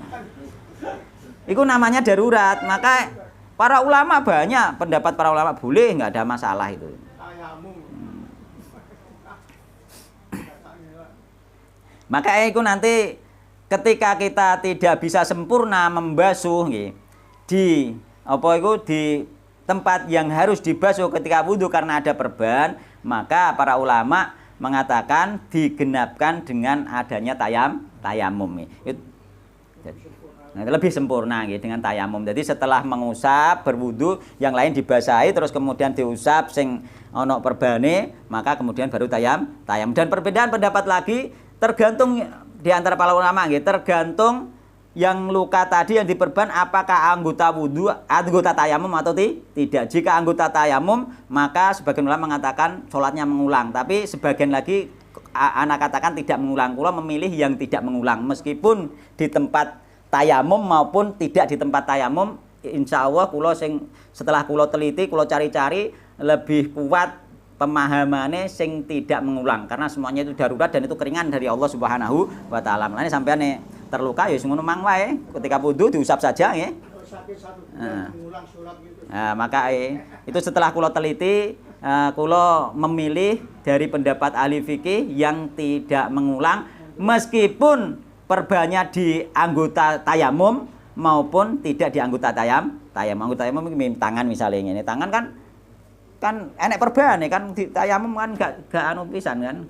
itu namanya darurat. Maka para ulama banyak pendapat para ulama boleh, enggak ada masalah itu. Maka itu nanti ketika kita tidak bisa sempurna membasuh di tempat yang harus dibasuh ketika wudhu karena ada perban, maka para ulama mengatakan digenapkan dengan adanya tayamum. Lebih sempurna dengan tayamum. Jadi setelah mengusap berwudhu, yang lain dibasahi terus kemudian diusap sing ono perbane, maka kemudian baru tayam. Dan perbedaan pendapat lagi tergantung di antara para ulama tergantung yang luka tadi yang diperban apakah anggota wudu, anggota tayamum atau tidak. Jika anggota tayamum, maka sebagian ulama mengatakan sholatnya mengulang, tapi sebagian lagi anak katakan tidak mengulang. Kula memilih yang tidak mengulang meskipun di tempat tayamum maupun tidak di tempat tayamum. Insya Allah kula setelah kula teliti, kula cari-cari lebih kuat pemahamannya sing tidak mengulang karena semuanya itu darurat dan itu keringan dari Allah Subhanahu wa taala. Mulane sampean terluka ya ngono mang wae, ketika wudu diusap saja nggih. Nah, maka itu setelah kula teliti, kula memilih dari pendapat ahli fikih yang tidak mengulang meskipun perbannya di anggota tayamum maupun tidak di anggota tayamum. Anggota tayamum tangan misalnya ini. Tangan kan enek perban kan di tayamum kan gak anu pisan kan,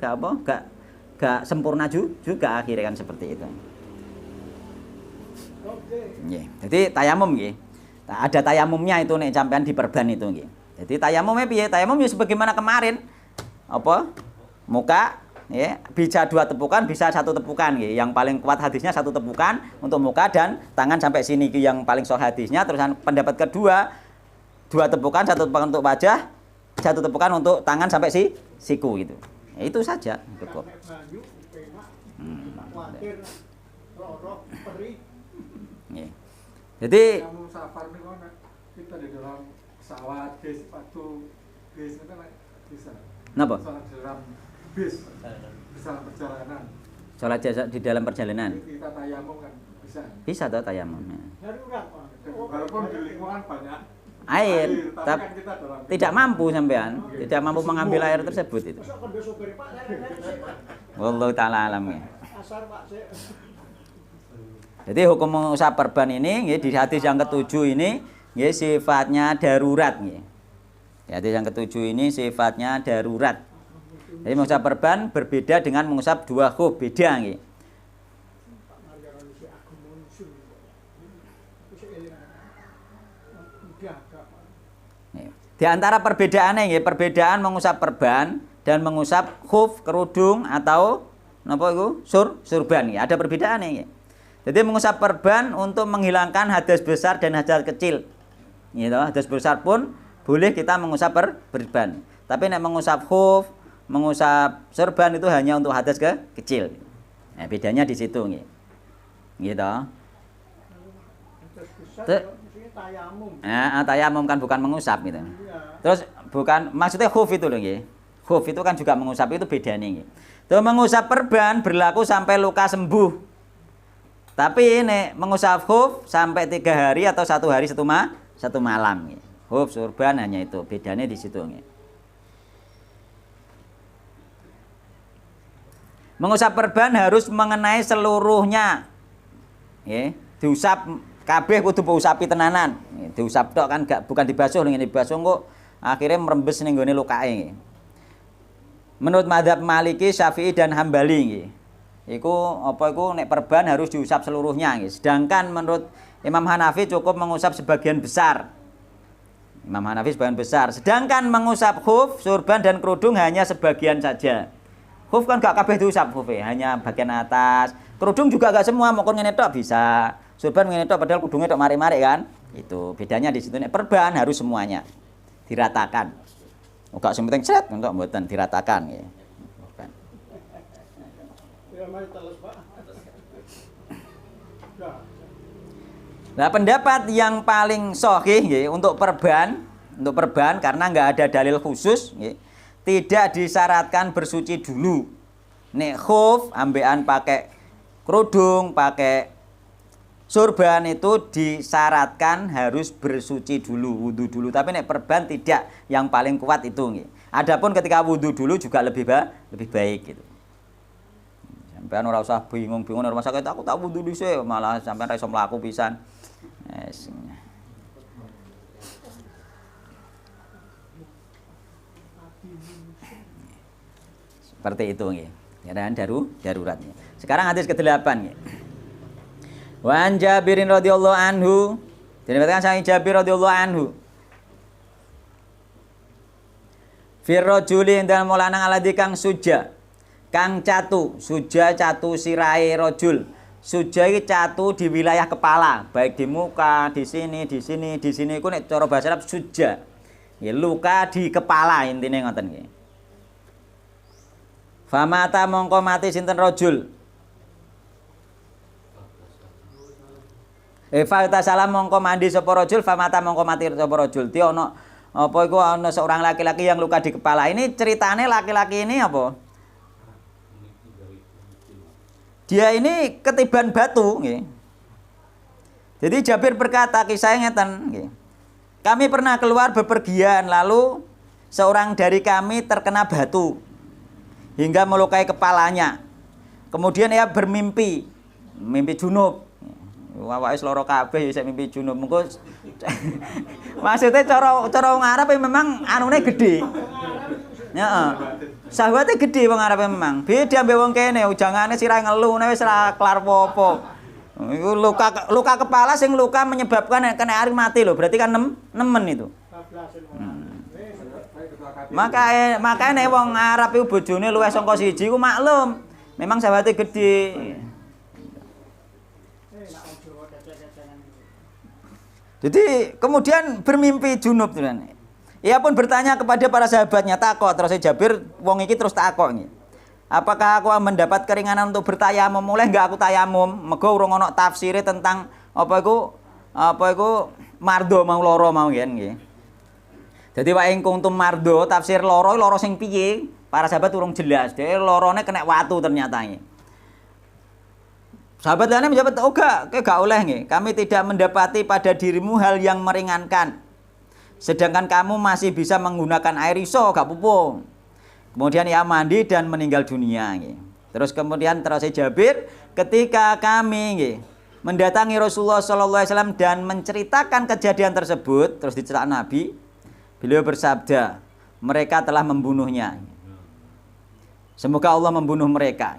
gak sempurna juga akhirnya kan seperti itu. Nggih. Jadi tayamum nggih. Nah, ada tayamumnya itu nek sampean di perban itu nggih. Jadi tayamumnya piye? Tayamum ya sebagaimana kemarin. Apa? Muka ya, bisa 2 tepukan, bisa 1 tepukan nggih. Yang paling kuat hadisnya 1 tepukan untuk muka dan tangan sampai sini yang paling sahih hadisnya. Terus pendapat kedua 2 tepukan, 1 tepukan untuk wajah, 1 tepukan untuk tangan sampai siku gitu. Ya, itu saja cukup. Jadi kita di dalam pesawat, sepatu, bis itu kan bisa. Napa? Dalam bis, dalam perjalanan. Sholat di dalam perjalanan. Kita tayamum kan bisa. Bisa toh tayamum. Walaupun di lingkungan banyak air, tapi kan tidak mampu sampean, tidak mampu mengambil air tersebut itu. Wallahu taala alam. Jadi hukum usap perban ini di hadis yang ke-7 ini sifatnya darurat nggih. Hadis yang ke-7 ini sifatnya darurat. Jadi mengusap perban berbeda dengan mengusap 2 khuf, beda nggih. Di antara perbedaannya nggih, perbedaan mengusap perban dan mengusap khuf, kerudung atau napa iku? Surban ya. Ada perbedaan ya. Jadi mengusap perban untuk menghilangkan hadas besar dan hadas kecil. Gitu. Hadas besar pun boleh kita mengusap perban. Tapi nek mengusap khuf, mengusap surban itu hanya untuk hadas kecil. Nah, bedanya di situ nggih. Gitu. Terus besar maksudnya tayamum. Tayamum kan bukan mengusap gitu. Iya. Terus bukan maksudnya khuf itu loh nggih. Khuf itu kan juga mengusap, itu bedanya nggih. Tuh mengusap perban berlaku sampai luka sembuh. Tapi ini mengusap khuf sampai 3 hari atau 1 hari 1 malam nggih. Khuf surban hanya itu, bedanya di situ nggih. Mengusap perban harus mengenai seluruhnya. Nggih, diusap kabeh kudu usapi tenanan. Diusap tok kan gak bukan dibasuh, ngene dibasuh kok akhirnya merembes ning gone lukae nggih. Menurut mazhab Maliki, Syafi'i dan Hambali nggih. Iku apa iku nek perban harus diusap seluruhnya nggih. Sedangkan menurut Imam Hanafi cukup mengusap sebagian besar. Imam Hanafi sebagian besar. Sedangkan mengusap khuf, surban dan kerudung hanya sebagian saja. Khuf kan gak kabeh diusap khuf, hanya bagian atas. Kerudung juga gak semua, mau ngene tok bisa. Surban ngene tok padahal kudungnya tok mari-mari kan. Itu bedanya di situ. Nek perban harus semuanya diratakan. Gak sementing sret enggak mboten diratakan nggih. Ya mari teles, Pak. Nah, Nah, pendapat yang paling sahih nggih untuk perban karena nggak ada dalil khusus nggih, tidak disyaratkan bersuci dulu. Nek khuf ambekan pakai kerudung, pakai surban itu disyaratkan harus bersuci dulu, wudu dulu. Tapi nek perban tidak, yang paling kuat itu nggih. Adapun ketika wudu dulu juga lebih baik gitu. Sampean ora usah bingung-bingung rumah sakit, aku tak wudu dhisik, malah sampean ra iso mlaku pisan. Yes. Seperti itu nggih. Keadaan daruratnya. Sekarang hadis ke-8 nggih. Wa an Jabirin radhiyallahu anhu, diriwayatkan saking Jabir radhiyallahu anhu. Firrajuli dan mulanang aladi kang suja, kang catu, suja catu sirahe rajul. Suja iki catu di wilayah kepala, baik di muka, di sini iku nek cara bahasa Arab suja. Ya luka di kepala intine ngoten nggih. Famata mongko mati sinten rajul. Falta salam mongko mandi sapa rajul, famata mongko mati sapa rajul. Ti ana apa iku ana seorang laki-laki yang luka di kepala. Ini ceritane laki-laki ini apa? Dia ini ketiban batu nggih. Jadi Jabir berkata, kisahnya ngeten nggih. Kami pernah keluar bepergian, lalu seorang dari kami terkena batu hingga melukai kepalanya. Kemudian ia bermimpi, mimpi junub. Awake loro kabeh ya mimpi junub. Mengko maksudnya cara wong Arab memang anune gede. Heeh. Syahwate gede wong Arab memang. Beda ambek wong kene, ujangane sirah ngelu wis ora kelar apa-apa. Iku luka kepala sing luka menyebabkan kena air mati lho. Berarti kan nemen itu. Makanya wong Arab iku bojone luwih saka siji ku maklum. Memang syahwate gede. Jadi kemudian bermimpi junub tenan. Ia pun bertanya kepada para sahabatnya, takok terus Jabir wong iki terus takok iki. Apakah aku mendapat keringanan untuk bertayamum? Mulai enggak aku tayamum, mergo urung ana tafsire tentang apa iku mardo mau loro mau nggih. Jadi wa ing kuntum mardo tafsir loro sing piye? Para sahabat urung jelas. Dhewe lorone kena watu ternyata iki. Sahabat lainnya menjawab, oh gak oleh nggih. Kami tidak mendapati pada dirimu hal yang meringankan. Sedangkan kamu masih bisa menggunakan air iso, gak apa-apa. Kemudian ia mandi dan meninggal dunia nggih. Terus kemudian terus Jabir, ketika kami nggih mendatangi Rasulullah sallallahu alaihi wasallam dan menceritakan kejadian tersebut, terus diceritakan Nabi, beliau bersabda, mereka telah membunuhnya. Semoga Allah membunuh mereka.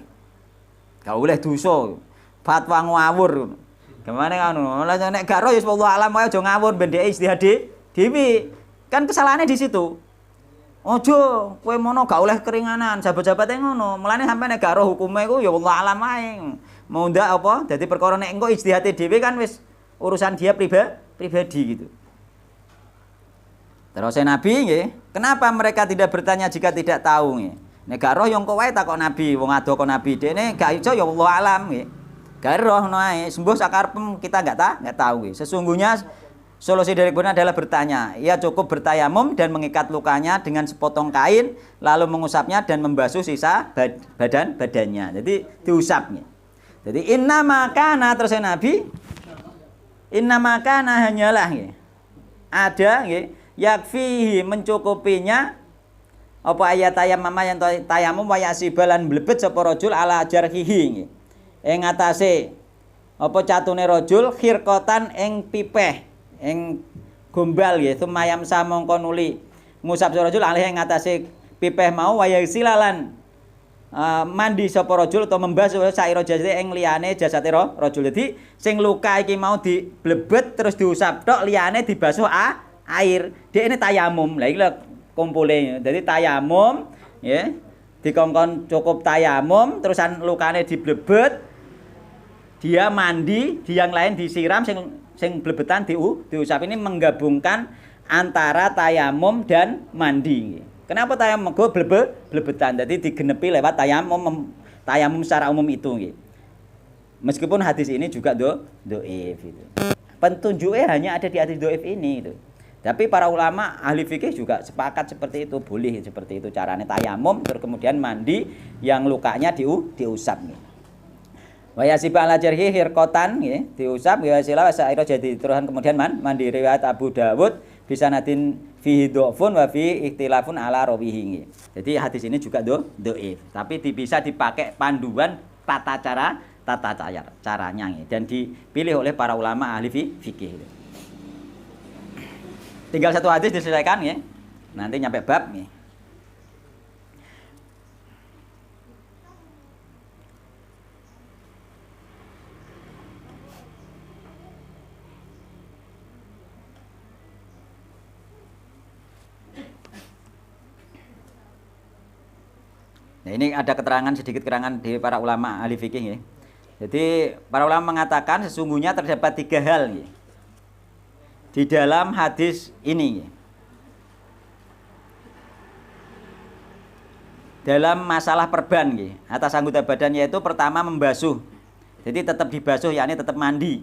Gak oleh dosa. Fatwa ngawur. Gimana kan? Lah nek gak ro ya wallahu alam wae aja ngawur ben dhek istihad dhewe. Kan kesalahannya di situ. Ojo kowe mono gak oleh keringanan, jabat-jabate ngono. Mulane sampeyan nek gak roh hukume iku ya Allah alam ae. Mau ndak apa? Dadi perkara nek engko ijtihate dhewe kan wis urusan dia pribadi gitu. Terus Nabi nggih, kenapa mereka tidak bertanya jika tidak tahu nggih? Nek gak roh yo engko wae takok Nabi, wong ado kok Nabi dene gak iso ya Allah alam nggih. Gak roh ngono ae, sembuh sakarepem kita enggak tahu nggih. Sesungguhnya solusi dari kebenaran adalah bertanya. Ia cukup bertayamum dan mengikat lukanya dengan sepotong kain, lalu mengusapnya dan membasuh sisa badannya. Jadi diusapnya. Jadi inna makana terus Nabi, inna makana hanyalah nggih. Ada nggih, yakfihi mencukupinya apa ayat tayamum yang tayamum wa yasibalan blebet sapa rajul ala jarhihi nggih. Ing atase apa catune rajul khirqatan ing pipeh ing gombal ya sumayam samangka nuli ngusap sapa rajul alih ing atase pipeh mau waya silalan mandi sapa rajul utawa membasuh saira jasate ing liyane jasate rajul. Dadi sing luka iki mau diblebet terus diusap tok liyane dibasuh air. Dekne tayamum. Lah iki lho kumpule. Dadi tayamum ya dikongkon cukup tayamum terusan lukane diblebet dia mandi, di yang lain disiram sing blebetan diusap. Ini menggabungkan antara tayamum dan mandi. Kenapa tayamum? Mergo blebetan. Jadi digenepi lewat tayamum secara umum itu nggih. Meskipun hadis ini juga dhaif itu. Petunjuknya hanya ada di hadis dhaif ini itu. Tapi para ulama ahli fikih juga sepakat seperti itu, boleh seperti itu caranya tayamum terus kemudian mandi yang lukanya diusap nih. Wa yasiba ala jarhi hirqatan nggih diusap ya sila saira jadi terusan kemudian mandi riwayat Abu Dawud bisa nadin fihi dhafun wa fi ikhtilafun ala rawihi nggih. Jadi hadis ini juga dhaif tapi bisa dipakai panduan tata caranya nggih dan dipilih oleh para ulama ahli fikih. Tinggal satu hadis diselesaikan nggih. Nanti nyampe bab nggih. Nah, ini ada sedikit keterangan di para ulama ahli fikih ya. Jadi para ulama mengatakan sesungguhnya terdapat 3 hal ya, di dalam hadis ini ya. Dalam masalah perban ya, atas anggota badan yaitu pertama membasuh. Jadi tetap dibasuh yakni tetap mandi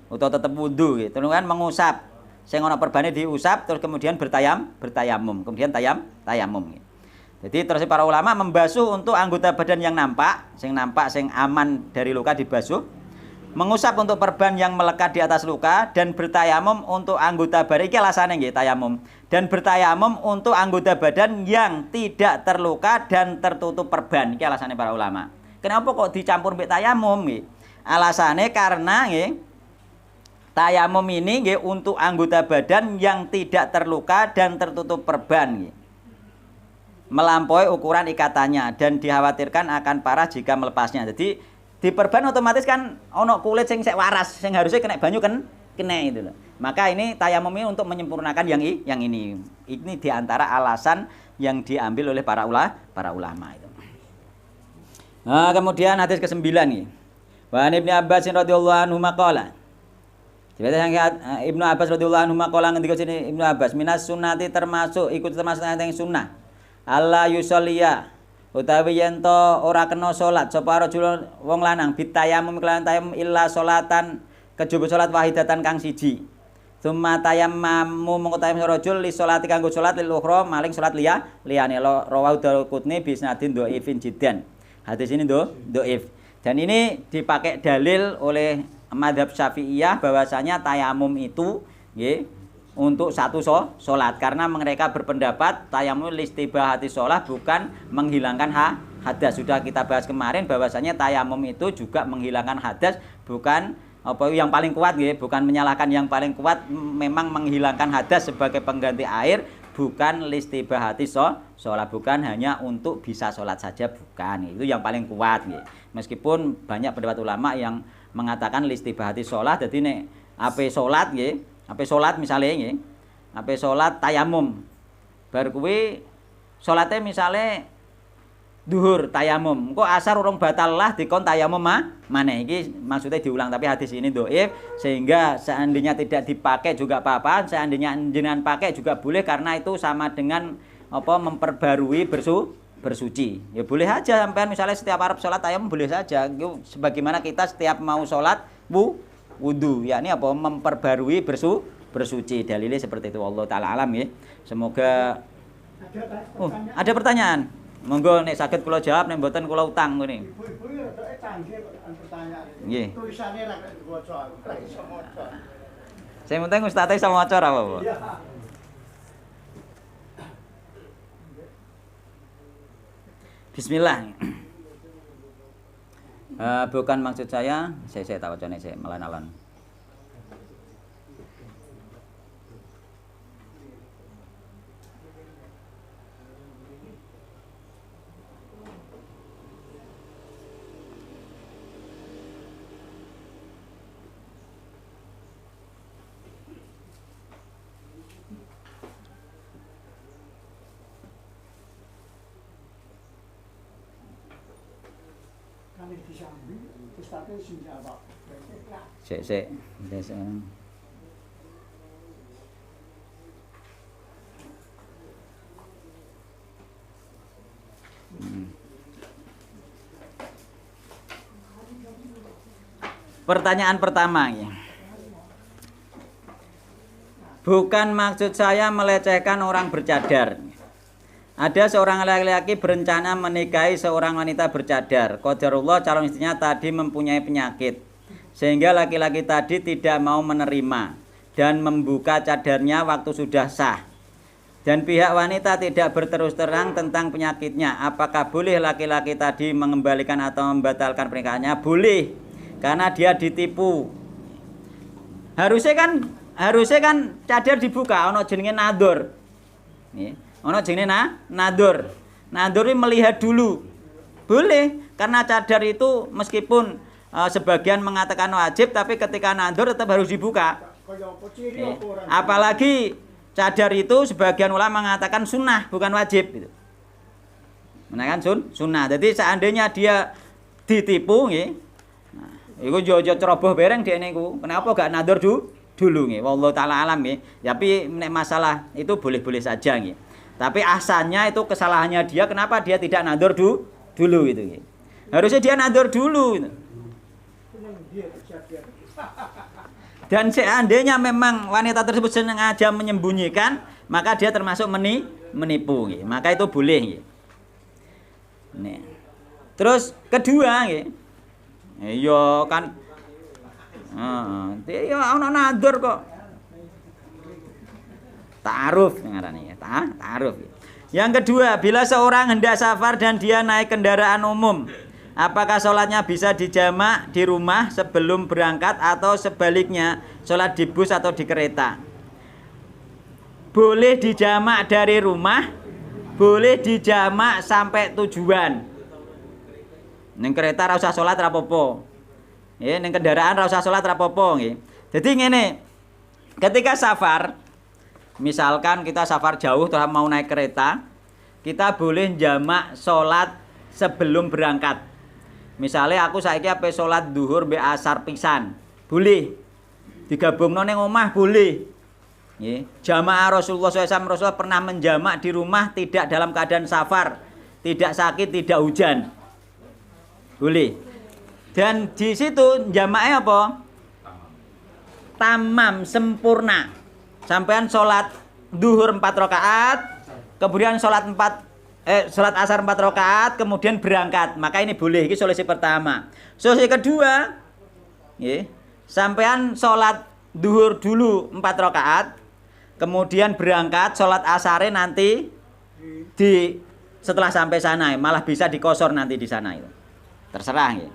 atau tetap wudu ya. Terus kan mengusap. Sing ana perbane diusap terus kemudian bertayamum, kemudian tayamum ya. Jadi terus para ulama membasuh untuk anggota badan yang nampak, sing aman dari luka dibasuh. Mengusap untuk perban yang melekat di atas luka dan bertayamum untuk anggota badan iki alasane nggih tayamum. Dan bertayamum untuk anggota badan yang tidak terluka dan tertutup perban. Iki alasane para ulama. Kenapa kok dicampur mbek tayamum nggih? Alasane karena nggih tayamum ini nggih untuk anggota badan yang tidak terluka dan tertutup perban nggih. Melampaui ukuran ikatannya dan dikhawatirkan akan parah jika melepasnya. Jadi di perban otomatis kan ono kulit sing sek waras, sing harusnya kena banyu kena itu loh. Maka ini tayamum ini untuk menyempurnakan yang ini. Ini diantara alasan yang diambil oleh para ulama itu. Nah, kemudian hadis ke-9 nih. Wa Ibnu Abbas radhiyallahu anhu maqala. Ibnu Abbas radhiyallahu anhu maqala ngendika sini Ibnu Abbas minas sunnati termasuk yang sunnah. Allah yusolliya utawi yen to ora kena salat sapa rajul wong lanang bitayamum kelan tayamum illa salatan kejaba salat wahidatan kang siji. Tsumma tayammamu mongko tayamum rajul li salati kanggo salat lil ukhra maling salat liyane rawahu Daraqutni bi isnadin dhaifin jiddan. Hadis ini dhaif. Dan ini dipakai dalil oleh mazhab Syafi'iyah bahwasanya tayamum itu nggih untuk satu sholat karena mereka berpendapat tayamum listibahati sholat bukan menghilangkan hadas. Sudah kita bahas kemarin bahwasanya tayamum itu juga menghilangkan hadas, bukan apa yang paling kuat ya, bukan menyalahkan yang paling kuat, memang menghilangkan hadas sebagai pengganti air, bukan listibahati sholat, bukan hanya untuk bisa sholat saja, bukan. Itu yang paling kuat ya. Meskipun banyak pendapat ulama yang mengatakan listibahati sholat, jadi nek ape sholat ya, ape sholat misalnya nggih, ape sholat tayamum. Bar kuwi salate misale duhur tayamum, engko asar urung batal lah dikon tayamum maneh. Iki maksudnya diulang, tapi hadis ini dhaif sehingga seandainya tidak dipakai juga apa-apa, seandainya jenengan pakai juga boleh karena itu sama dengan apa memperbarui bersuci. Ya boleh aja sampean misalnya setiap arep salat tayamum boleh saja. Itu sebagaimana kita setiap mau salat wudu, yakni apa memperbarui bersuci. Dalilnya seperti itu. Allah taala alam ya. Semoga ada pertanyaan. Monggo nek saged kula jawab, nek mboten kula utang ngene. Ibu-ibu ya rada canggih pertanyaan. Nggih. Tulisane ra kok diwaca, ora iso maca. Sing penting ustaz iso maca ra apa-apa. Iya. Bismillah. Bukan maksud saya tak wacane saya melan-alan. Kali disambi, ustadnya sing jawab. Sik. Pertanyaan pertama ya. Bukan maksud saya melecehkan orang bercadar. Ada seorang laki-laki berencana menikahi seorang wanita bercadar. Qadarullah calon istrinya tadi mempunyai penyakit, sehingga laki-laki tadi tidak mau menerima dan membuka cadarnya waktu sudah sah. Dan pihak wanita tidak berterus terang tentang penyakitnya. Apakah boleh laki-laki tadi mengembalikan atau membatalkan pernikahannya? Boleh, karena dia ditipu. Harusnya kan cadar dibuka, ono jenenge nador. Nih. Ono jenenge nadur. Nadur ini melihat dulu. Boleh, karena cadar itu meskipun sebagian mengatakan wajib, tapi ketika nadur tetap harus dibuka. Apalagi cadar itu sebagian ulama mengatakan sunnah, bukan wajib gitu. Menakan sunnah. Jadi seandainya dia ditipu nggih. Nah, iku yo ceroboh bareng dhekne iku. Kenapa gak nadur dulu nggih? Wallahu taala alam nggih. Tapi nek masalah itu boleh-boleh saja nggih. Tapi asalnya itu kesalahannya dia, kenapa dia tidak nadur dulu gitu. Harusnya dia nadur dulu gitu. Dan seandainya memang wanita tersebut sengaja menyembunyikan, maka dia termasuk menipu gitu. Maka itu boleh gitu. Nih. Terus kedua gitu. Iya kan dia ana nadur kok. Ta'aruf ngarane ya, ta'aruf. Yang kedua, bila seorang hendak safar dan dia naik kendaraan umum, apakah sholatnya bisa dijamak di rumah sebelum berangkat atau sebaliknya, sholat di bus atau di kereta? Boleh dijamak dari rumah, boleh dijamak sampai tujuan. Ning kereta ra usah sholat ra apa-apa. Nggih, ning kendaraan ra usah sholat ra apa-apa nggih. Dadi ngene, ketika safar, misalkan kita safar jauh terus mau naik kereta, kita boleh jamak sholat sebelum berangkat. Misalnya aku saiki ape sholat duhur be asar pisan, boleh. Digabungno ning omah boleh. Nggih. Jamaah Rasulullah SAW, Rasulullah pernah menjamak di rumah tidak dalam keadaan safar, tidak sakit, tidak hujan. Boleh. Dan di situ jamaknya apa? Tamam, sempurna. Sampean sholat duhur 4 rakaat, kemudian sholat asar 4 rakaat, kemudian berangkat. Maka ini boleh. Ini solusi pertama. Solusi kedua, sampean sholat duhur dulu 4 rakaat, kemudian berangkat sholat asare nanti setelah sampai sana, malah bisa dikosor nanti di sana itu. Terserah ya.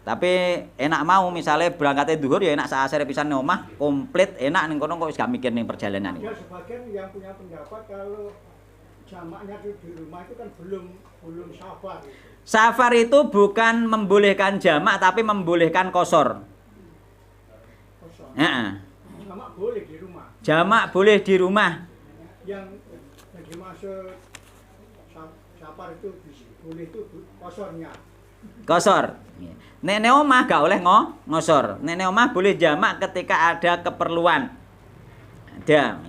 Tapi enak mau misalnya berangkatnya duhur ya enak saasere pisan ning omah komplit enak ning kono kok wis gak mikir ning perjalanan iki. Ada sebagian yang punya pendapat kalau jamaknya di rumah itu kan belum safar. Safar itu bukan membolehkan jamak tapi membolehkan kosor. Heeh. Jamak boleh di rumah. Jamak boleh di rumah. Yang dimaksud safar itu boleh itu kosornya. Kosor. Nek nek omah gak oleh ngosor. Nek nek omah boleh jamak ketika ada keperluan. Ada.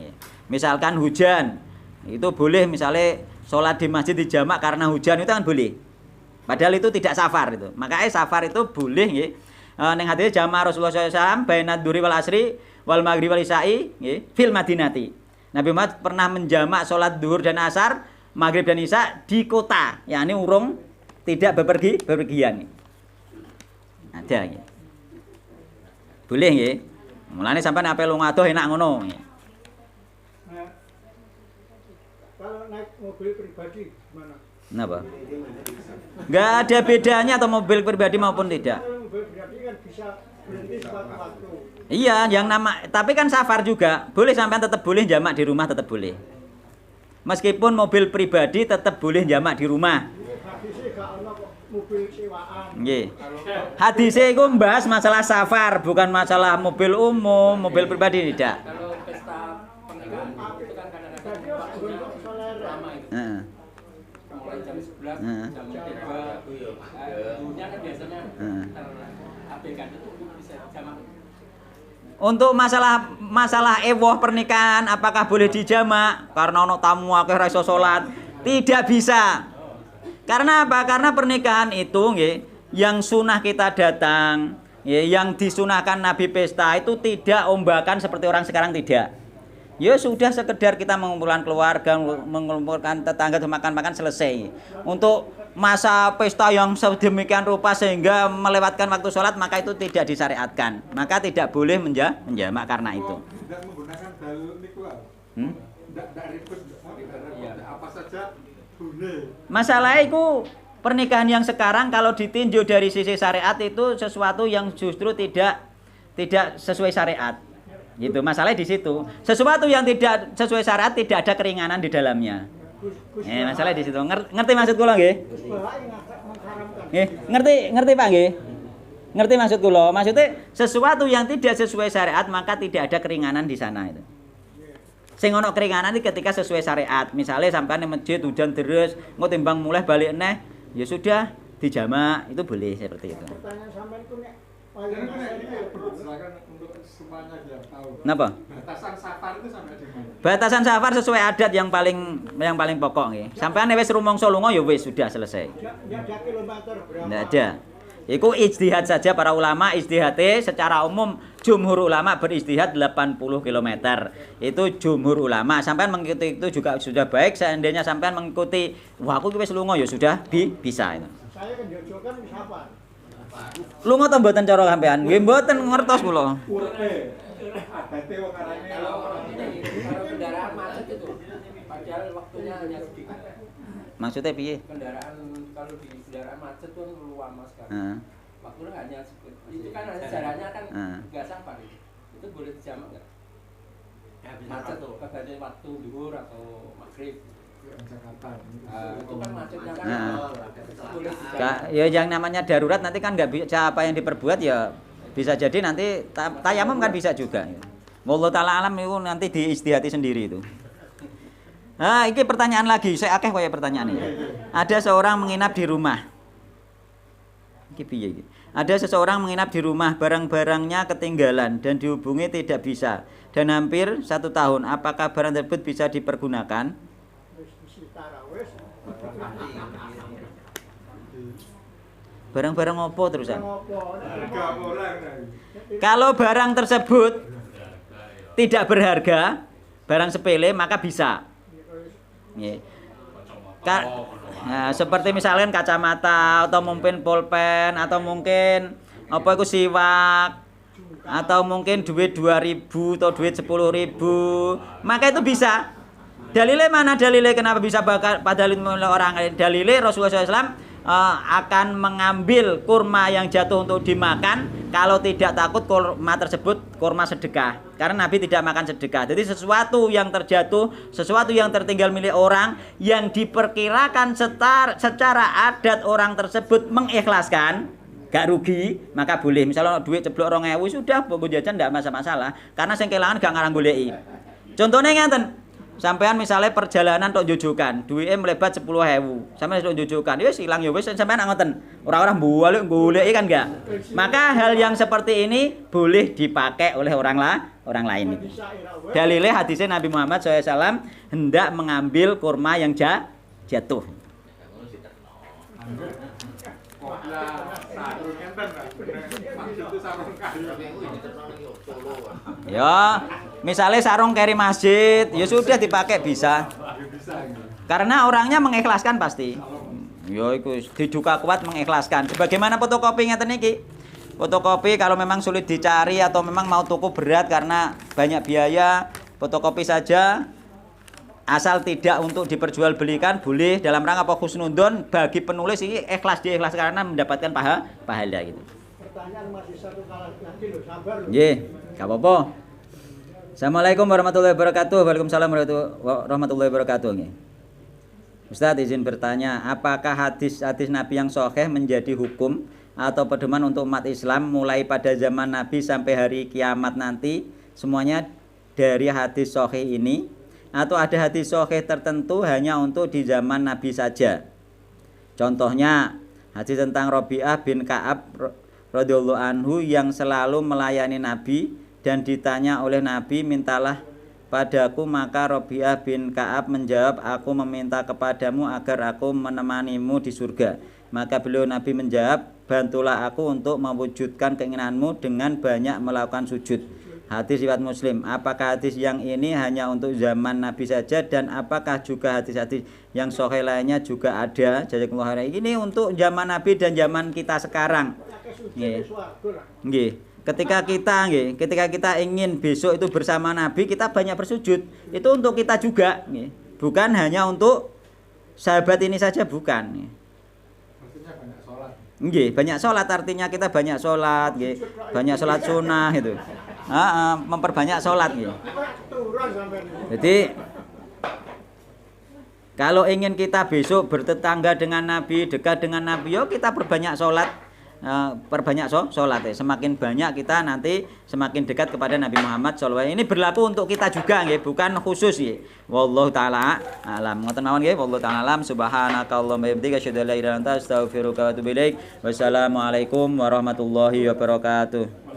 Misalkan hujan, itu boleh misalnya sholat di masjid dijamak karena hujan itu kan boleh. Padahal itu tidak safar itu. Makanya safar itu boleh nggih. Ning hadis jamaah Rasulullah SAW bainad dzuri wal asri wal maghrib wal isya'i nggih fil Madinati. Nabi Muhammad pernah menjamak sholat zuhur dan asar, maghrib dan isya di kota, yakni urung tidak bepergian. Ada nggih. Boleh nggih. Mulane sampean ape lunga adoh enak ngono nggih. Nah, kalau naik mobil pribadi gimana? Kenapa? Nggak ada bedanya atau mobil pribadi maupun tidak. Kalau mobil pribadi kan bisa berhenti sewaktu-waktu. Iya, yang nama tapi kan safar juga. Boleh sampean tetap boleh jamak di rumah tetap boleh. Meskipun mobil pribadi tetap boleh jamak di rumah. Hadisnya gak ono kok mobil sewaan. Nggih. Hadisnya itu membahas masalah safar, bukan masalah mobil umum, mobil pribadi tidak. Kalau pesta pernikahan itu kan kadang-kadang Jadi untuk selera. lama itu. Heeh. Mulai jam 11, Heeh. jam 3. Dulunya kan biasanya terabaikan itu bisa jamak. Untuk masalah ewoh pernikahan apakah boleh dijamak karena ono tamu akeh ra iso salat? Tidak bisa. Karena apa? Karena pernikahan itu nggih, yang sunah kita datang, nggih, yang disunahkan Nabi pesta itu tidak ombakan seperti orang sekarang tidak. Ya sudah sekedar kita mengumpulkan keluarga, mengumpulkan tetangga makan-makan selesai. Untuk masa pesta yang sedemikian rupa sehingga melewatkan waktu sholat maka itu tidak disyariatkan. Maka tidak boleh menjamak karena itu. Tidak menggunakan dalil niku. Tidak ribet. Apa saja boleh. Masalah itu pernikahan yang sekarang kalau ditinjau dari sisi syariat itu sesuatu yang justru tidak sesuai syariat. Gitu, masalahnya di situ. Sesuatu yang tidak sesuai syariat tidak ada keringanan di dalamnya. Masalah di situ. Ngerti maksud kula nggih? Nggih, ngerti Pak nggih? Ngerti maksud kula? Maksudnya sesuatu yang tidak sesuai syariat maka tidak ada keringanan di sana itu. Sing ono keringanan iki ketika sesuai syariat. Misalnya sampean di masjid hujan deres, engko timbang mulai balik neh, ya sudah dijamak, itu boleh seperti itu. Pertanyaan sampean itu nek Karena ini perlu silakan untuk semuanya biar tahu. Napa? Batasan safar itu sampai di mana? Batasan safar sesuai adat yang paling pokok nggih. Sampean wis rumangsa lunga ya wis sudah selesai. ya ada kilometer berapa? Ndak ada. Iku ijtihad saja para ulama, ijtihadnya secara umum jumhur ulama berijtihad 80 km. Itu jumhur ulama. Sampean mengikuti itu juga sudah baik. Seandainya sampean mengikuti, wah aku wis lunga ya sudah bisa itu. Saya kan Jojo kan safar. Lunga ta mboten cara sampean? Nggih mboten ngertos kula. Urpe. Adate wong arane Kalau kendaraan macet itu, padahal waktunya hanya sedikit. Maksudnya piye? Kalau di kendaraan macet tuh lama sekali. Heeh. Waktunya hanya sedikit. Itu kan jaraknya kan nggak safar itu boleh dijamak nggak? Macet tuh, kebanyakan waktu zuhur atau maghrib. Jakarta. Itu kan macetnya kan boleh dijamak. Ya yang namanya darurat nanti kan nggak bisa apa yang diperbuat ya bisa jadi nanti tayamum kan bisa juga. Wallahu taala alam itu nanti diistihati sendiri itu. Nah, ini pertanyaan lagi. Saya akeh kaya pertanyaan ini. Ada seorang menginap di rumah. Iki piye iki? Ada seseorang menginap di rumah, barang-barangnya ketinggalan dan dihubungi tidak bisa. Dan hampir 1 tahun. Apakah barang tersebut bisa dipergunakan? Barang-barang apa terusan? Kalau barang tersebut tidak berharga, barang sepele maka bisa. Nah, seperti misalnya kacamata atau mungkin pulpen atau mungkin apa itu siwak atau mungkin duit 2.000 atau duit 10.000, maka itu bisa. Dalilnya mana? Dalilnya kenapa bisa bakal padahal orang dalilnya Rasulullah SAW akan mengambil kurma yang jatuh untuk dimakan kalau tidak takut kurma tersebut kurma sedekah, karena Nabi tidak makan sedekah. Jadi sesuatu yang terjatuh, sesuatu yang tertinggal milik orang yang diperkirakan secara adat orang tersebut mengikhlaskan, gak rugi, maka boleh. Misalnya duit ceblok 2.000 sudah, buku jajan tidak masalah, karena sing kelangan gak ngarang goleki. Contohnya ngeten, Sampean misalnya perjalanan tok jujukan, duwike melebat 10.000. Sampeyan tok jujukan, wis ilang ya wis sampean ngoten. Ora-ora mbuwalik goleki kan enggak. Maka hal yang seperti ini boleh dipakai oleh orang lain. Dalilnya hadisnya Nabi Muhammad SAW hendak mengambil kurma yang jatuh. Ya, misalnya sarung keri masjid, ya sudah dipakai bisa. Karena orangnya mengikhlaskan pasti. Ya iku diduga kuat mengikhlaskan. Sebagaimana fotokopi ngeten iki. Fotokopi kalau memang sulit dicari atau memang mau tuku berat karena banyak biaya, fotokopi saja. Asal tidak untuk diperjualbelikan boleh dalam rangka apa husnudon bagi penulis ini ikhlas karena mendapatkan pahala gitu. Pertanyaan masih satu kali lagi loh, sabar loh. Nggih, enggak apa-apa. Assalamualaikum warahmatullahi wabarakatuh. Waalaikumsalam warahmatullahi wabarakatuh nggih. Ustaz izin bertanya, apakah hadis-hadis Nabi yang sahih menjadi hukum atau pedoman untuk umat Islam mulai pada zaman Nabi sampai hari kiamat nanti semuanya dari hadis sahih ini? Atau ada hadis sahih tertentu hanya untuk di zaman Nabi saja? Contohnya hadis tentang Rabi'ah bin Ka'ab radhiyallahu anhu yang selalu melayani Nabi dan ditanya oleh Nabi, mintalah padaku, maka Rabi'ah bin Ka'ab menjawab, aku meminta kepadamu agar aku menemanimu di surga. Maka beliau Nabi menjawab, bantulah aku untuk mewujudkan keinginanmu dengan banyak melakukan sujud. Hadis riwayat Muslim. Apakah hadis yang ini hanya untuk zaman Nabi saja dan apakah juga hadis-hadis yang sahih lainnya juga ada? Jazakumullah khairan. Ini untuk zaman Nabi dan zaman kita sekarang. Nggih. Nggih. Ketika kita ingin besok itu bersama Nabi, kita banyak bersujud. Itu untuk kita juga, nggih. Bukan hanya untuk sahabat ini saja, bukan. Maksudnya banyak sholat. Nggih, banyak sholat artinya kita banyak sholat, nggih. Banyak sholat sunnah itu. Memperbanyak sholat gitu. Jadi kalau ingin kita besok bertetangga dengan Nabi, dekat dengan Nabi, yo kita perbanyak sholat, sholat ya. Semakin banyak kita nanti semakin dekat kepada Nabi Muhammad SAW. Ini berlaku untuk kita juga, ya, bukan khusus ya. Wallahu taala alam. Ngoten mawon nggih, wallahu taala alam. Subhanakallahumma wa bihamdika asyhadu an la ilaha illa anta astaghfiruka wa atubu ilaik. Wassalamualaikum warahmatullahi wabarakatuh.